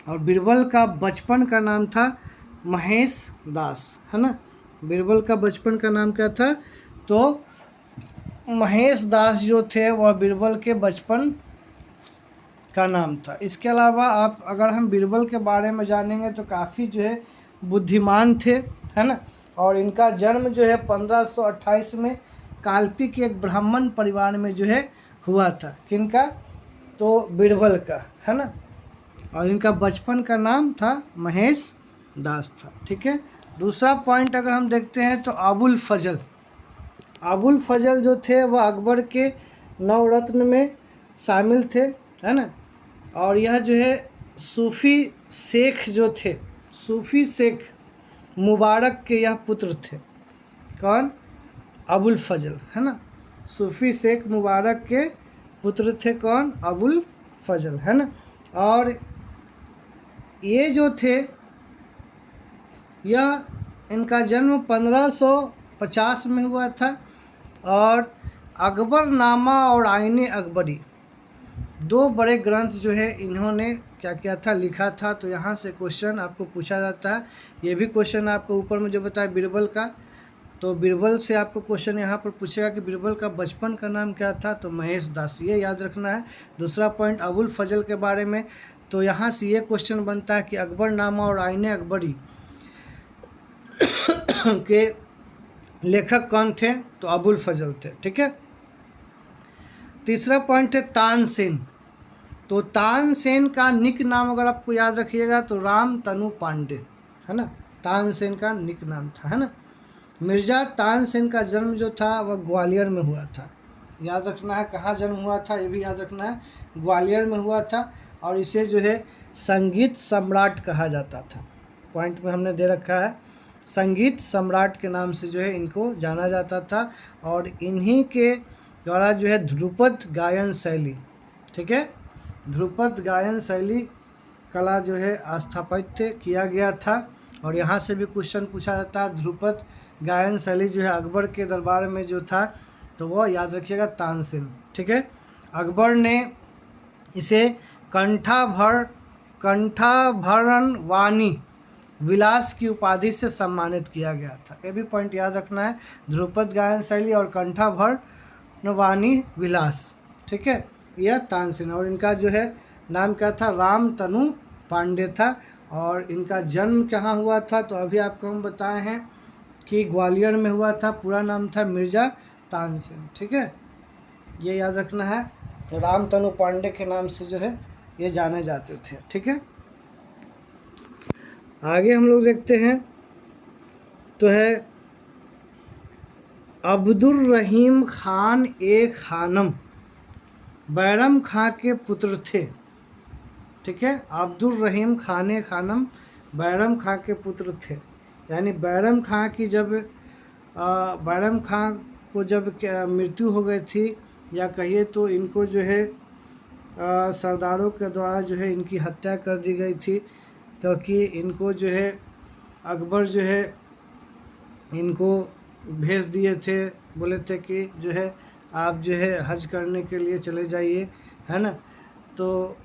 और बीरबल का बचपन का नाम था महेश दास, है ना। बीरबल का बचपन का नाम क्या था? तो महेश दास जो थे वह बीरबल के बचपन का नाम था। इसके अलावा आप अगर हम बीरबल के बारे में जानेंगे तो काफ़ी जो है बुद्धिमान थे, है ना। और इनका जन्म जो है 1528 में कालपी के एक ब्राह्मण परिवार में जो है हुआ था। किनका? तो बीरबल का, है ना। और इनका बचपन का नाम था महेश दास था। ठीक है। दूसरा पॉइंट अगर हम देखते हैं तो अबुल फजल जो थे वह अकबर के 9 रत्न में शामिल थे, है ना। और यह जो है सूफ़ी शेख जो थे, सूफ़ी शेख मुबारक के यह पुत्र थे। कौन? अबुल फजल, है ना। सूफ़ी शेख मुबारक के पुत्र थे। कौन? अबुल फजल, है ना। और ये जो थे यह इनका जन्म 1550 में हुआ था। और अकबरनामा और आईने अकबरी 2 बड़े ग्रंथ जो है इन्होंने क्या किया था? लिखा था। तो यहाँ से क्वेश्चन आपको पूछा जाता है। ये भी क्वेश्चन आपको ऊपर में जो बताया बीरबल का, तो बीरबल से आपको क्वेश्चन यहाँ पर पूछेगा कि बीरबल का बचपन का नाम क्या था? तो महेश दास, ये याद रखना है। दूसरा पॉइंट अबुल फजल के बारे में, तो यहाँ से ये क्वेश्चन बनता है कि अकबरनामा और आईने अकबरी के लेखक कौन थे? तो अबुल फजल थे। ठीक है। तीसरा पॉइंट है तानसेन। तो तानसेन का निक नाम अगर आपको याद रखिएगा तो राम तनु पांडे, है ना, तानसेन का निक नाम था, है ना। मिर्ज़ा तानसेन का जन्म जो था वह ग्वालियर में हुआ था। याद रखना है कहाँ जन्म हुआ था, ये भी याद रखना है, ग्वालियर में हुआ था। और इसे जो है संगीत सम्राट कहा जाता था। पॉइंट में हमने दे रखा है, संगीत सम्राट के नाम से जो है इनको जाना जाता था। और इन्हीं के द्वारा जो है ध्रुपद गायन शैली, ठीक है, ध्रुपद गायन शैली कला जो है स्थापित किया गया था। और यहाँ से भी क्वेश्चन पूछा जाता है, ध्रुपद गायन शैली जो है अकबर के दरबार में जो था तो वह याद रखिएगा तानसेन, ठीक है। अकबर ने इसे कंठाभरण वाणी विलास की उपाधि से सम्मानित किया गया था। ये भी पॉइंट याद रखना है, ध्रुपद गायन शैली और कंठाभरण वाणी विलास, ठीक है, यह तानसेन। और इनका जो है नाम क्या था, राम तनु पांडे था। और इनका जन्म कहाँ हुआ था, तो अभी आपको हम बताए हैं कि ग्वालियर में हुआ था। पूरा नाम था मिर्ज़ा तानसेन, ठीक है, ये याद रखना है। तो राम तनु पांडे के नाम से जो है ये जाने जाते थे, ठीक है। आगे हम लोग देखते हैं तो है अब्दुल रहीम खान ए खानम बैरम खां के पुत्र थे, ठीक है। अब्दुल रहीम खान ए खानम बैरम खां के पुत्र थे। यानी बैरम खां की जब बैरम खां को जब मृत्यु हो गई थी, या कहिए तो इनको जो है सरदारों के द्वारा जो है इनकी हत्या कर दी गई थी, क्योंकि इनको जो है अकबर जो है इनको भेज दिए थे, बोले थे कि जो है आप जो है हज करने के लिए चले जाइए, है ना। तो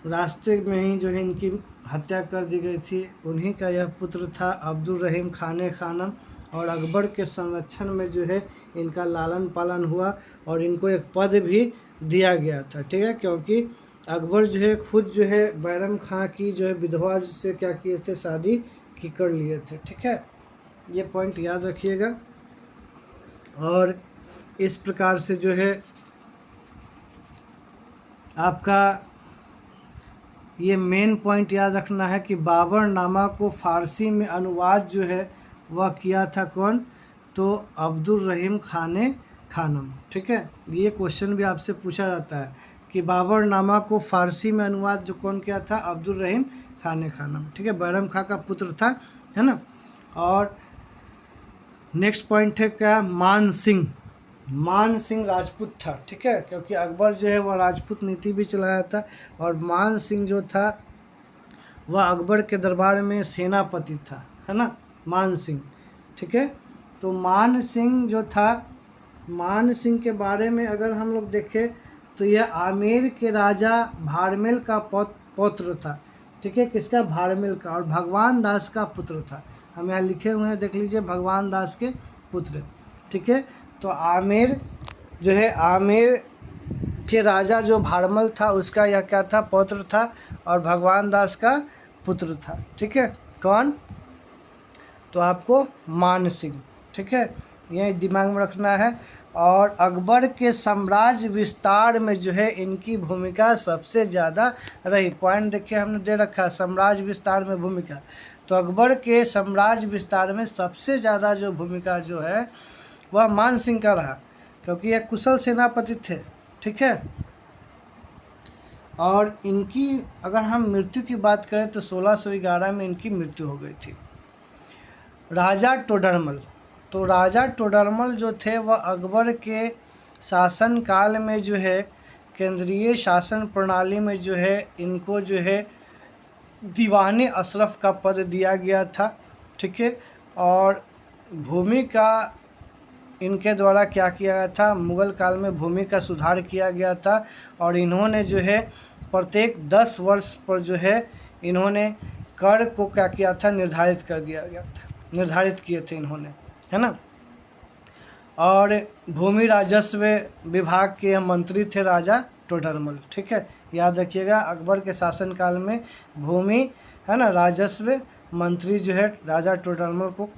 रास्ते में ही जो है इनकी हत्या कर दी गई थी। उन्हीं का यह पुत्र था अब्दुल रहीम खान खानम। और अकबर के संरक्षण में जो है इनका लालन पालन हुआ और इनको एक पद भी दिया गया था, ठीक है। क्योंकि अकबर जो है खुद जो है बैरम खां की जो है विधवा से क्या किए थे, शादी की कर लिए थे, ठीक है। ये पॉइंट याद रखिएगा। और इस प्रकार से जो है आपका ये मेन पॉइंट याद रखना है कि बाबरनामा को फ़ारसी में अनुवाद जो है वह किया था कौन, तो अब्दुल रहीम खान खानम, ठीक है। ये क्वेश्चन भी आपसे पूछा जाता है कि बाबरनामा को फ़ारसी में अनुवाद जो कौन किया था, अब्दुल रहीम खान खानम, ठीक है, बैरम खां का पुत्र था, है ना। और नेक्स्ट पॉइंट है क्या, मान सिंह राजपूत था, ठीक है, क्योंकि अकबर जो है वह राजपूत नीति भी चलाया था। और मान सिंह जो था वह अकबर के दरबार में सेनापति था, है ना, मान सिंह, ठीक है। तो मान सिंह जो था, मान सिंह के बारे में अगर हम लोग देखें तो यह आमेर के राजा भारमेल का पौत्र था, ठीक है, किसका, भारमेल का। और भगवान दास का पुत्र था। हम यहाँ लिखे हुए हैं, देख लीजिए, भगवान दास के पुत्र, ठीक है। तो आमेर जो है, आमेर के राजा जो भारमल था उसका यह क्या था, पौत्र था। और भगवान दास का पुत्र था, ठीक है, कौन, तो आपको मान सिंह, ठीक है, यह दिमाग में रखना है। और अकबर के साम्राज्य विस्तार में जो है इनकी भूमिका सबसे ज़्यादा रही। पॉइंट देखिए हमने दे रखा है, साम्राज्य विस्तार में भूमिका। तो अकबर के साम्राज्य विस्तार में सबसे ज़्यादा जो भूमिका जो है वह मान सिंह का रहा, क्योंकि यह कुशल सेनापति थे, ठीक है। और इनकी अगर हम मृत्यु की बात करें तो 1611 में इनकी मृत्यु हो गई थी। राजा टोडरमल, तो राजा टोडरमल जो थे वह अकबर के शासनकाल में जो है केंद्रीय शासन प्रणाली में जो है इनको जो है दीवाने अशरफ का पद दिया गया था, ठीक है। और भूमि का इनके द्वारा क्या किया गया था, मुग़ल काल में भूमि का सुधार किया गया था। और इन्होंने जो है प्रत्येक 10 वर्ष पर जो है इन्होंने कर को क्या किया था, निर्धारित कर दिया गया था, निर्धारित किए थे इन्होंने, है ना। और भूमि राजस्व विभाग के मंत्री थे राजा टोडरमल, ठीक है, याद रखिएगा। अकबर के शासनकाल में भूमि, है ना, राजस्व मंत्री जो है राजा टोडरमल को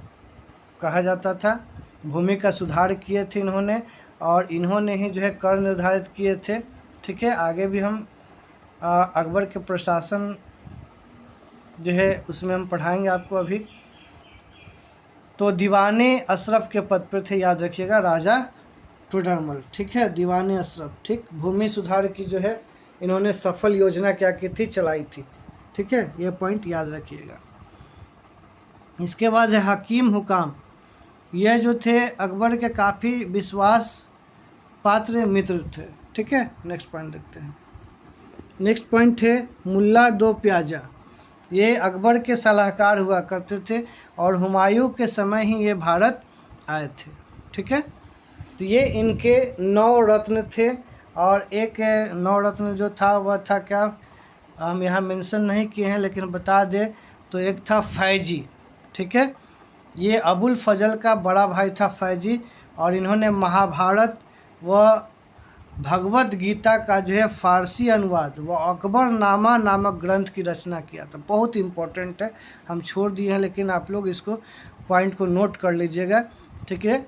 कहा जाता था। भूमि का सुधार किए थे इन्होंने। और इन्होंने ही जो है कर निर्धारित किए थे। ठीक है, आगे भी हम अकबर के प्रशासन जो है उसमें हम पढ़ाएंगे आपको अभी। तो दीवाने अशरफ के पद पर थे, याद रखिएगा, राजा टोडरमल। ठीक है, दीवाने अशरफ। ठीक, भूमि सुधार की जो है इन्होंने सफल योजना क्या की थी, चलाई थी। ठीक है, ये पॉइंट याद रखिएगा। इसके बाद है हकीम हुकाम। यह जो थे अकबर के काफ़ी विश्वास पात्र मित्र थे। ठीक है, नेक्स्ट पॉइंट देखते हैं। नेक्स्ट पॉइंट है मुल्ला दो प्याजा। ये अकबर के सलाहकार हुआ करते थे और हुमायूं के समय ही ये भारत आए थे। ठीक है, तो ये इनके 9 रत्न थे। और एक 9 रत्न जो था वह था क्या, हम यहाँ मेंशन नहीं किए हैं लेकिन बता दें तो एक था फैजी। ठीक है, ये अबुल फजल का बड़ा भाई था फैजी, और इन्होंने महाभारत व भगवत गीता का जो है फारसी अनुवाद व अकबरनामा नामक ग्रंथ की रचना किया था। बहुत इम्पोर्टेंट है, हम छोड़ दिए हैं लेकिन आप लोग इसको पॉइंट को नोट कर लीजिएगा। ठीक है,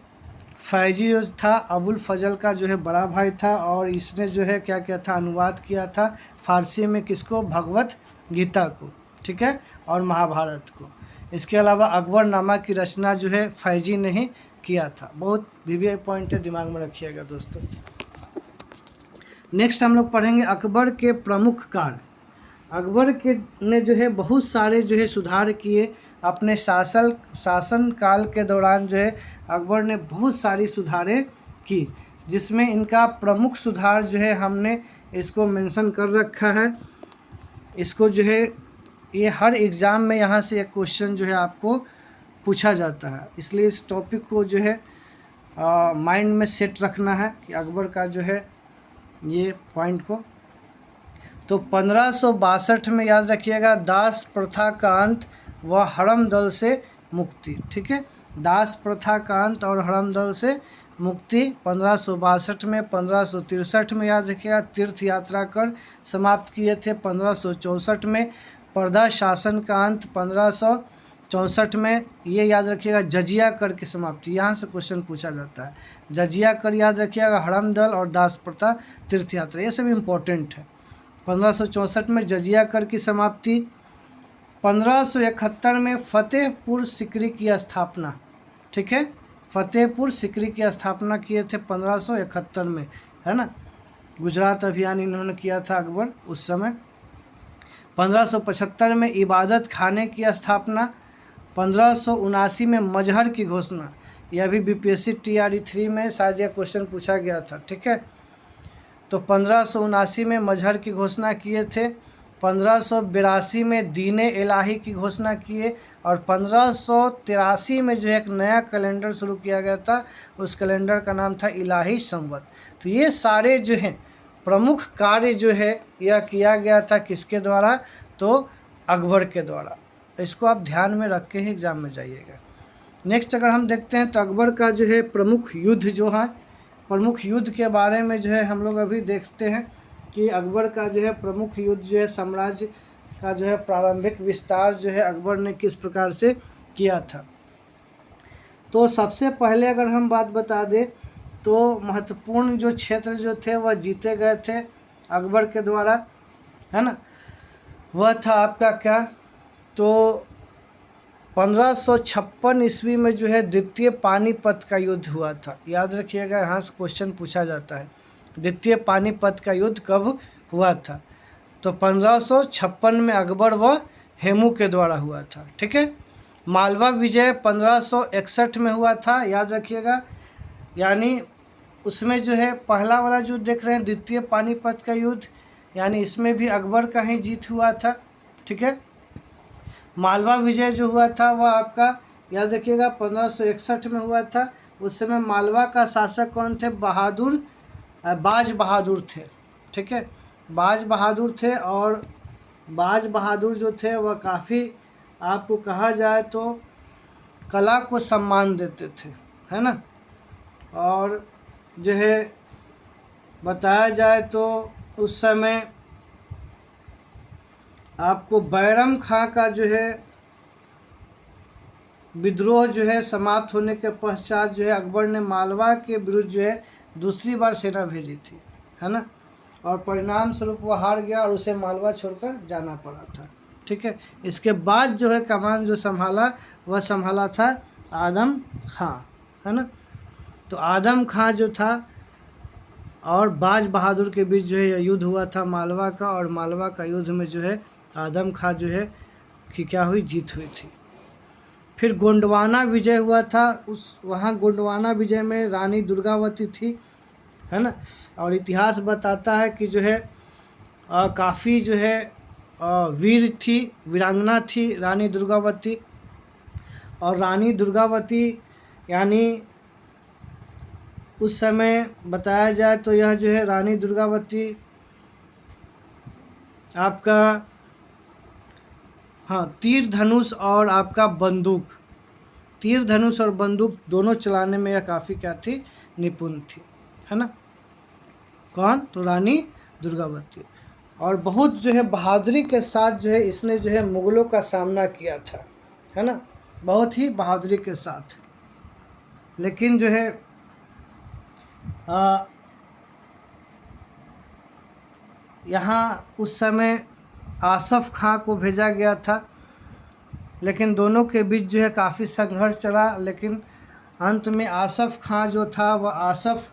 फैजी जो था अबुल फजल का जो है बड़ा भाई था, और इसने जो है क्या किया था, अनुवाद किया था फारसी में, किसको, भगवत गीता को। ठीक है, और महाभारत को। इसके अलावा अकबरनामा की रचना जो है फैजी ने ही किया था। बहुत वीवीआई पॉइंट है, दिमाग में रखिएगा दोस्तों। नेक्स्ट हम लोग पढ़ेंगे अकबर के प्रमुख कार्य। अकबर के ने जो है बहुत सारे जो है सुधार किए अपने शासन काल के दौरान। जो है अकबर ने बहुत सारी सुधारें की, जिसमें इनका प्रमुख सुधार जो है हमने इसको मेंशन कर रखा है। इसको जो है ये हर एग्ज़ाम में यहाँ से एक क्वेश्चन जो है आपको पूछा जाता है, इसलिए इस टॉपिक को जो है माइंड में सेट रखना है कि अकबर का जो है ये पॉइंट को। तो 1562 में याद रखिएगा, दास प्रथा का अंत व हरम दल से मुक्ति। ठीक है, दास प्रथा का अंत और हरम दल से मुक्ति 1562 में। 1563 में याद रखिएगा, तीर्थ यात्रा कर समाप्त किए थे। 1564 में पर्दा शासन का अंत। 1564 में ये याद रखिएगा, जजिया कर की समाप्ति। यहाँ से क्वेश्चन पूछा जाता है, जजिया कर याद रखिएगा, हरम दल और दास प्रथा, तीर्थ यात्रा, ये सब इम्पोर्टेंट है। 1564 में जजिया कर की समाप्ति। 1571 में फतेहपुर सिकरी की स्थापना। ठीक है, फतेहपुर सिकरी की स्थापना किए थे 1571 में, है ना। गुजरात अभियान इन्होंने किया था अकबर उस समय। 1575 में इबादत खाने की स्थापना। 1579 में मजहर की घोषणा। यह भी बीपीएससी TRE 3 में शायद यह क्वेश्चन पूछा गया था। ठीक है, तो 1579 में मजहर की घोषणा किए थे। 1582 में दीने इलाही की घोषणा किए, और 1583 में जो एक नया कैलेंडर शुरू किया गया था, उस कैलेंडर का नाम था इलाही संवत। तो ये सारे जो हैं प्रमुख कार्य जो है यह किया गया था किसके द्वारा, तो अकबर के द्वारा। इसको आप ध्यान में रख के ही एग्ज़ाम में जाइएगा। नेक्स्ट अगर हम देखते हैं तो अकबर का जो है प्रमुख युद्ध जो है, प्रमुख युद्ध के बारे में जो है हम लोग अभी देखते हैं कि अकबर का जो है प्रमुख युद्ध जो है साम्राज्य का जो है प्रारंभिक विस्तार जो है अकबर ने किस प्रकार से किया था। तो सबसे पहले अगर हम बात बता दें तो महत्वपूर्ण जो क्षेत्र जो थे वह जीते गए थे अकबर के द्वारा, है ना। वह था आपका क्या, तो 1556 ईस्वी में जो है द्वितीय पानीपत का युद्ध हुआ था। याद रखिएगा, यहाँ से क्वेश्चन पूछा जाता है, द्वितीय पानीपत का युद्ध कब हुआ था, तो 1556 में अकबर व हेमू के द्वारा हुआ था। ठीक है, मालवा विजय 1561 में हुआ था, याद रखिएगा। यानी उसमें जो है पहला वाला जो देख रहे हैं द्वितीय पानीपत का युद्ध, यानी इसमें भी अकबर का ही जीत हुआ था। ठीक है, मालवा विजय जो हुआ था वह आपका याद रखिएगा 1561 में हुआ था। उस समय मालवा का शासक कौन थे, बाज बहादुर थे। ठीक है, बाज बहादुर थे, और बाज बहादुर जो थे वह काफ़ी आपको कहा जाए तो कला को सम्मान देते थे, है ना। और जो है बताया जाए तो उस समय आपको बैरम खां का जो है विद्रोह जो है समाप्त होने के पश्चात जो है अकबर ने मालवा के विरुद्ध जो है दूसरी बार सेना भेजी थी, है ना। और परिणाम स्वरूप वह हार गया और उसे मालवा छोड़कर जाना पड़ा था, ठीक है। इसके बाद जो है कमान जो संभाला वह संभाला था आदम खां, है ना। तो आदम खां जो था और बाज बहादुर के बीच जो है युद्ध हुआ था मालवा का, और मालवा का युद्ध में जो है आदम खां जो है कि क्या हुई, जीत हुई थी। फिर गोंडवाना विजय हुआ था, उस वहाँ गोंडवाना विजय में रानी दुर्गावती थी, है ना। और इतिहास बताता है कि जो है काफ़ी जो है वीर थी, वीरांगना थी रानी दुर्गावती। और रानी दुर्गावती यानी उस समय बताया जाए तो यह जो है रानी दुर्गावती आपका हाँ तीर धनुष और आपका बंदूक, तीर धनुष और बंदूक दोनों चलाने में यह काफ़ी क्या थी, निपुण थी, है ना। कौन, तो रानी दुर्गावती। और बहुत जो है बहादुरी के साथ जो है इसने जो है मुग़लों का सामना किया था, है ना, बहुत ही बहादुरी के साथ। लेकिन जो है यहाँ उस समय आसफ़ खां को भेजा गया था, लेकिन दोनों के बीच जो है काफ़ी संघर्ष चला। लेकिन अंत में आसफ़ खां जो था वह आसफ़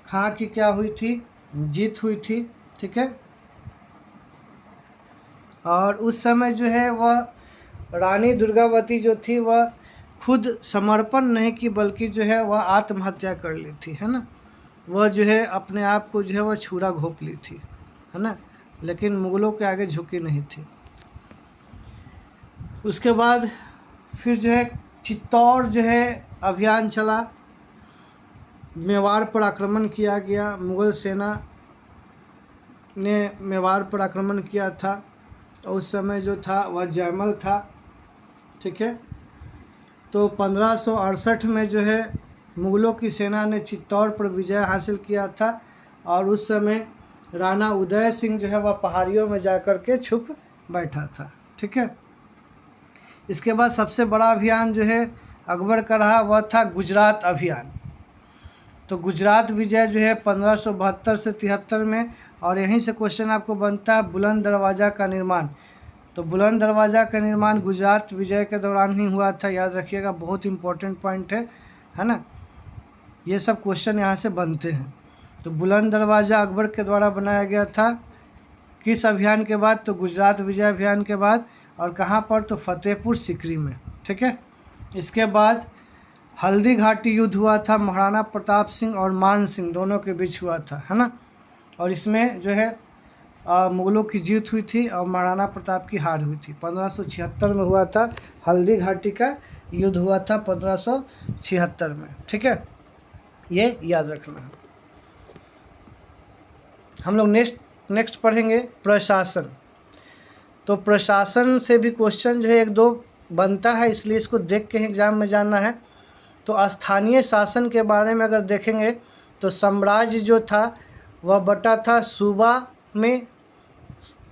खां की क्या हुई थी, जीत हुई थी, ठीक है। और उस समय जो है वह रानी दुर्गावती जो थी वह खुद समर्पण नहीं की, बल्कि जो है वह आत्महत्या कर ली थी, है ना। वह जो है अपने आप को जो है वह छुरा घोंप ली थी, है ना। लेकिन मुग़लों के आगे झुकी नहीं थी। उसके बाद फिर जो है चित्तौड़ जो है अभियान चला, मेवाड़ पर आक्रमण किया गया, मुग़ल सेना ने मेवाड़ पर आक्रमण किया था। तो उस समय जो था वह जयमल था, ठीक है। तो 1568 में जो है मुग़लों की सेना ने चित्तौड़ पर विजय हासिल किया था, और उस समय राणा उदय सिंह जो है वह पहाड़ियों में जाकर के छुप बैठा था, ठीक है। इसके बाद सबसे बड़ा अभियान जो है अकबर का रहा वह था गुजरात अभियान। तो गुजरात विजय जो है 1572 से 73 में, और यहीं से क्वेश्चन आपको बनता है बुलंद दरवाज़ा का निर्माण। तो बुलंद दरवाज़ा का निर्माण गुजरात विजय के दौरान ही हुआ था, याद रखिएगा, बहुत इंपॉर्टेंट पॉइंट है ना। ये सब क्वेश्चन यहाँ से बनते हैं। तो बुलंद दरवाज़ा अकबर के द्वारा बनाया गया था, किस अभियान के बाद, तो गुजरात विजय अभियान के बाद। और कहाँ पर, तो फतेहपुर सीकरी में, ठीक है। इसके बाद हल्दी घाटी युद्ध हुआ था, महाराणा प्रताप सिंह और मान सिंह दोनों के बीच हुआ था, है ना। और इसमें जो है मुग़लों की जीत हुई थी और महाराणा प्रताप की हार हुई थी। 1576 में हुआ था, हल्दी घाटी का युद्ध हुआ था 1576 में, ठीक है। ये याद रखना है। हम लोग नेक्स्ट पढ़ेंगे प्रशासन। तो प्रशासन से भी क्वेश्चन जो है एक दो बनता है, इसलिए इसको देख के एग्ज़ाम में जाना है। तो स्थानीय शासन के बारे में अगर देखेंगे तो साम्राज्य जो था वह बटा था सूबा में,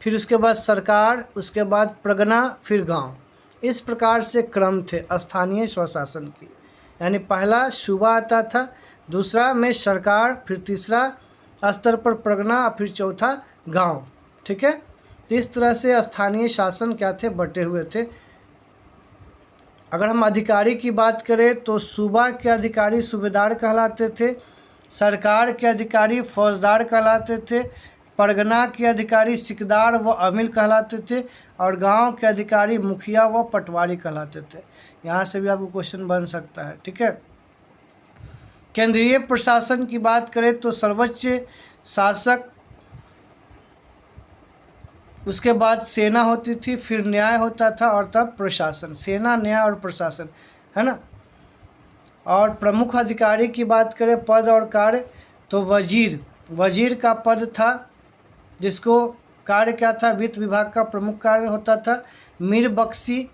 फिर उसके बाद सरकार, उसके बाद परगना, फिर गांव। इस प्रकार से क्रम थे स्थानीय स्वशासन की। यानी पहला सूबा आता था, दूसरा में सरकार, फिर तीसरा स्तर पर परगना, फिर चौथा गांव, ठीक है। तो इस तरह से स्थानीय शासन क्या थे, बटे हुए थे। अगर हम अधिकारी की बात करें तो सूबा के अधिकारी सूबेदार कहलाते थे, सरकार के अधिकारी फौजदार कहलाते थे, परगना के अधिकारी सिकदार व अमील कहलाते थे, और गांव के अधिकारी मुखिया व पटवारी कहलाते थे। यहाँ से भी आपको क्वेश्चन बन सकता है, ठीक है। केंद्रीय प्रशासन की बात करें तो सर्वोच्च शासक, उसके बाद सेना होती थी, फिर न्याय होता था, और तब प्रशासन। सेना, न्याय और प्रशासन, है ना। और प्रमुख अधिकारी की बात करें पद और कार्य, तो वजीर का पद था, जिसको कार्य क्या था, वित्त विभाग का प्रमुख कार्य होता था। मीर बख्शी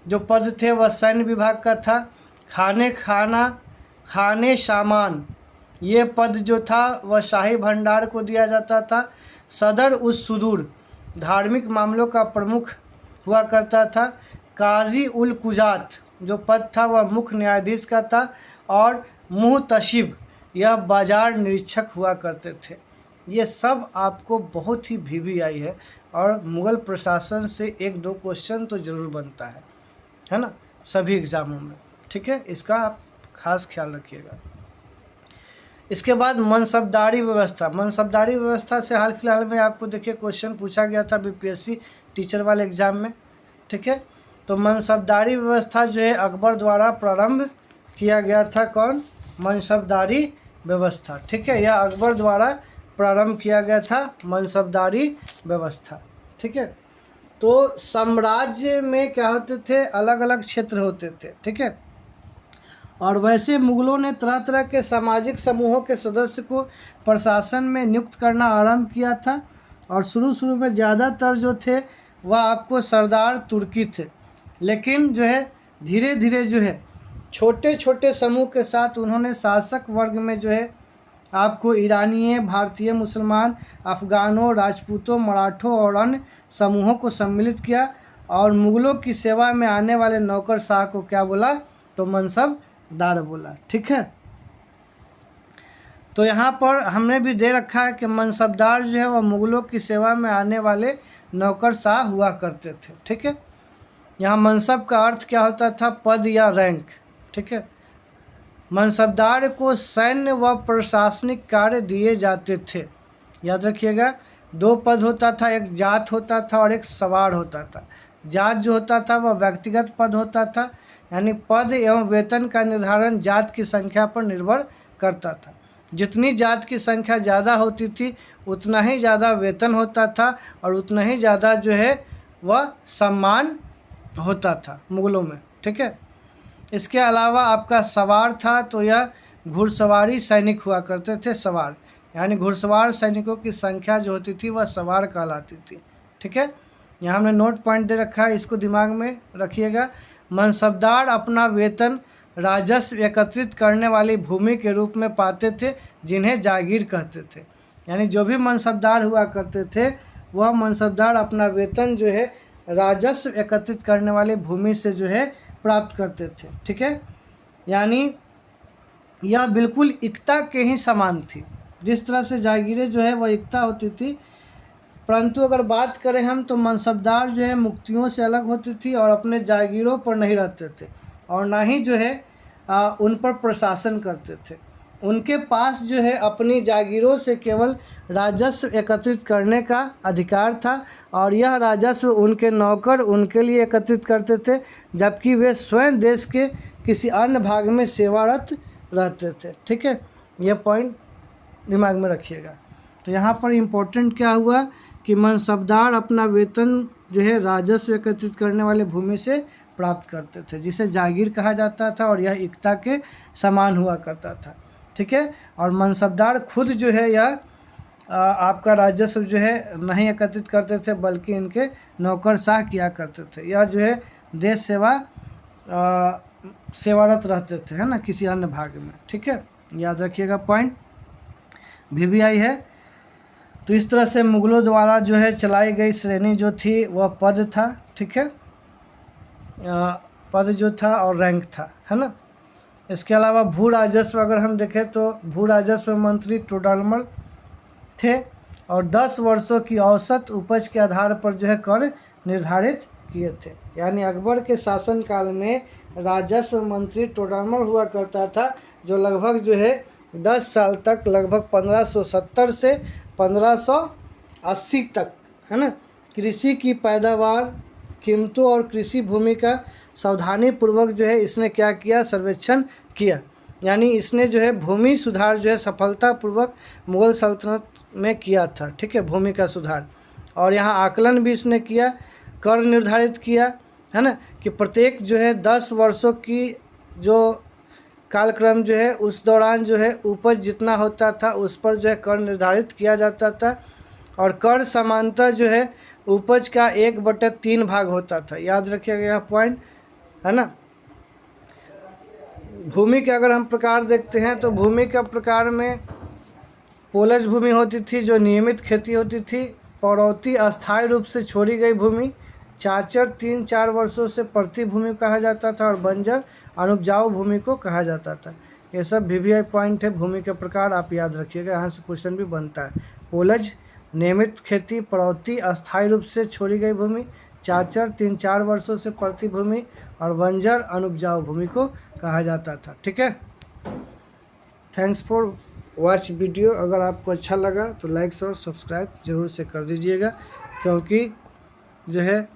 जो पद थे वह सैन्य विभाग का था। खाने सामान ये पद जो था वह शाही भंडार को दिया जाता था। सदर उस सुदूर धार्मिक मामलों का प्रमुख हुआ करता था। काजी उल कुजात जो पद था वह मुख्य न्यायाधीश का था। और मुहतशिब यह बाजार निरीक्षक हुआ करते थे। ये सब आपको बहुत ही VVI है और मुग़ल प्रशासन से 1-2 क्वेश्चन तो ज़रूर बनता है ना, सभी एग्ज़ामों में। ठीक है, इसका आप खास ख्याल रखिएगा। इसके बाद मनसबदारी व्यवस्था। मनसबदारी व्यवस्था से हाल फिलहाल में आपको देखिए क्वेश्चन पूछा गया था BPSC टीचर वाले एग्ज़ाम में। ठीक है, तो मनसबदारी व्यवस्था जो है अकबर द्वारा प्रारंभ किया गया था। कौन? मनसबदारी व्यवस्था। ठीक है, यह अकबर द्वारा प्रारंभ किया गया था मनसबदारी व्यवस्था। ठीक है, तो साम्राज्य में क्या होते थे, अलग अलग क्षेत्र होते थे। ठीक है, और वैसे मुग़लों ने तरह तरह के सामाजिक समूहों के सदस्य को प्रशासन में नियुक्त करना आरंभ किया था। और शुरू में ज़्यादातर जो थे वह आपको सरदार तुर्की थे, लेकिन जो है धीरे धीरे जो है छोटे छोटे समूह के साथ उन्होंने शासक वर्ग में जो है आपको ईरानीय, भारतीय मुसलमान, अफ़गानों, राजपूतों, मराठों और अन्य समूहों को सम्मिलित किया। और मुग़लों की सेवा में आने वाले नौकरशाह को क्या बोला? तो मनसबदार बोला। ठीक है, तो यहाँ पर हमने भी दे रखा है कि मनसबदार जो है वह मुग़लों की सेवा में आने वाले नौकरशाह हुआ करते थे। ठीक है, यहाँ मनसब का अर्थ क्या होता था? पद या रैंक। ठीक है, मनसबदार को सैन्य व प्रशासनिक कार्य दिए जाते थे। याद रखिएगा, 2 पद होता था, एक जात होता था और एक सवार होता था। जात जो होता था वह व्यक्तिगत पद होता था, यानी पद एवं वेतन का निर्धारण जात की संख्या पर निर्भर करता था। जितनी जात की संख्या ज़्यादा होती थी उतना ही ज़्यादा वेतन होता था और उतना ही ज़्यादा जो है वह सम्मान होता था मुग़लों में। ठीक है, इसके अलावा आपका सवार था, तो यह घुड़सवारी सैनिक हुआ करते थे। सवार यानी घुड़सवार सैनिकों की संख्या जो होती थी वह सवार कहलाती थी। ठीक है, यहाँ हमने नोट पॉइंट दे रखा है, इसको दिमाग में रखिएगा। मनसबदार अपना वेतन राजस्व एकत्रित करने वाली भूमि के रूप में पाते थे, जिन्हें जागीर कहते थे। यानी जो भी मनसबदार हुआ करते थे वह मनसबदार अपना वेतन जो है राजस्व एकत्रित करने वाली भूमि से जो है प्राप्त करते थे। ठीक है, यानी यह बिल्कुल इक्ता के ही समान थी। जिस तरह से जागीरें जो है वह इक्ता होती थी, परंतु अगर बात करें हम तो मनसबदार जो है मुक्तियों से अलग होती थी और अपने जागीरों पर नहीं रहते थे और ना ही जो है उन पर प्रशासन करते थे। उनके पास जो है अपनी जागीरों से केवल राजस्व एकत्रित करने का अधिकार था और यह राजस्व उनके नौकर उनके लिए एकत्रित करते थे, जबकि वे स्वयं देश के किसी अन्य भाग में सेवारत रहते थे। ठीक है, यह पॉइंट दिमाग में रखिएगा। तो यहाँ पर इम्पोर्टेंट क्या हुआ कि मनसबदार अपना वेतन जो है राजस्व एकत्रित करने वाले भूमि से प्राप्त करते थे, जिसे जागीर कहा जाता था और यह इक्ता के समान हुआ करता था। ठीक है, और मनसबदार खुद जो है यह आपका राजस्व जो है नहीं एकत्रित करते थे, बल्कि इनके नौकरशाह किया करते थे। यह जो है देश सेवारत रहते थे, है ना, किसी अन्य भाग में। ठीक है, याद रखिएगा पॉइंट, VVI है। तो इस तरह से मुग़लों द्वारा जो है चलाई गई श्रेणी जो थी वह पद था। ठीक है, पद जो था और रैंक था, है ना। इसके अलावा भू राजस्व अगर हम देखें तो भू राजस्व मंत्री टोडरमल थे और 10 वर्षों की औसत उपज के आधार पर जो है कर निर्धारित किए थे। यानी अकबर के शासनकाल में राजस्व मंत्री टोडरमल हुआ करता था, जो लगभग जो है 10 साल तक, लगभग 1570 से 1580 तक, है ना, कृषि की पैदावार, कीमतों और कृषि भूमि का सावधानी पूर्वक जो है इसने क्या किया? सर्वेक्षण किया। यानी इसने जो है भूमि सुधार जो है सफलतापूर्वक मुग़ल सल्तनत में किया था। ठीक है, भूमि का सुधार। और यहाँ आकलन भी इसने किया, कर निर्धारित किया, है ना, कि प्रत्येक जो है 10 वर्षों की जो कालक्रम जो है उस दौरान जो है उपज जितना होता था उस पर जो है कर निर्धारित किया जाता था। और कर समानता जो है उपज का 1/3 भाग होता था। याद रखिएगा यह पॉइंट, है ना। भूमि के अगर हम प्रकार देखते हैं तो भूमि का प्रकार में पोलज भूमि होती थी जो नियमित खेती होती थी, पड़ौती अस्थायी रूप से छोड़ी गई भूमि, चाचर 3-4 वर्षों से प्रति भूमि कहा जाता था और बंजर अनुपजाऊ भूमि को कहा जाता था। ये सब VVI पॉइंट है। भूमि के प्रकार आप याद रखिएगा, यहाँ से क्वेश्चन भी बनता है। पोलज नियमित खेती, पड़ौती अस्थायी रूप से छोड़ी गई भूमि, चाचर 3-4 वर्षों से पड़ती भूमि, और बंजर अनुपजाऊ भूमि को कहा जाता था। ठीक है, थैंक्स फॉर वॉच वीडियो। अगर आपको अच्छा लगा तो लाइक और सब्सक्राइब जरूर से कर दीजिएगा, क्योंकि जो है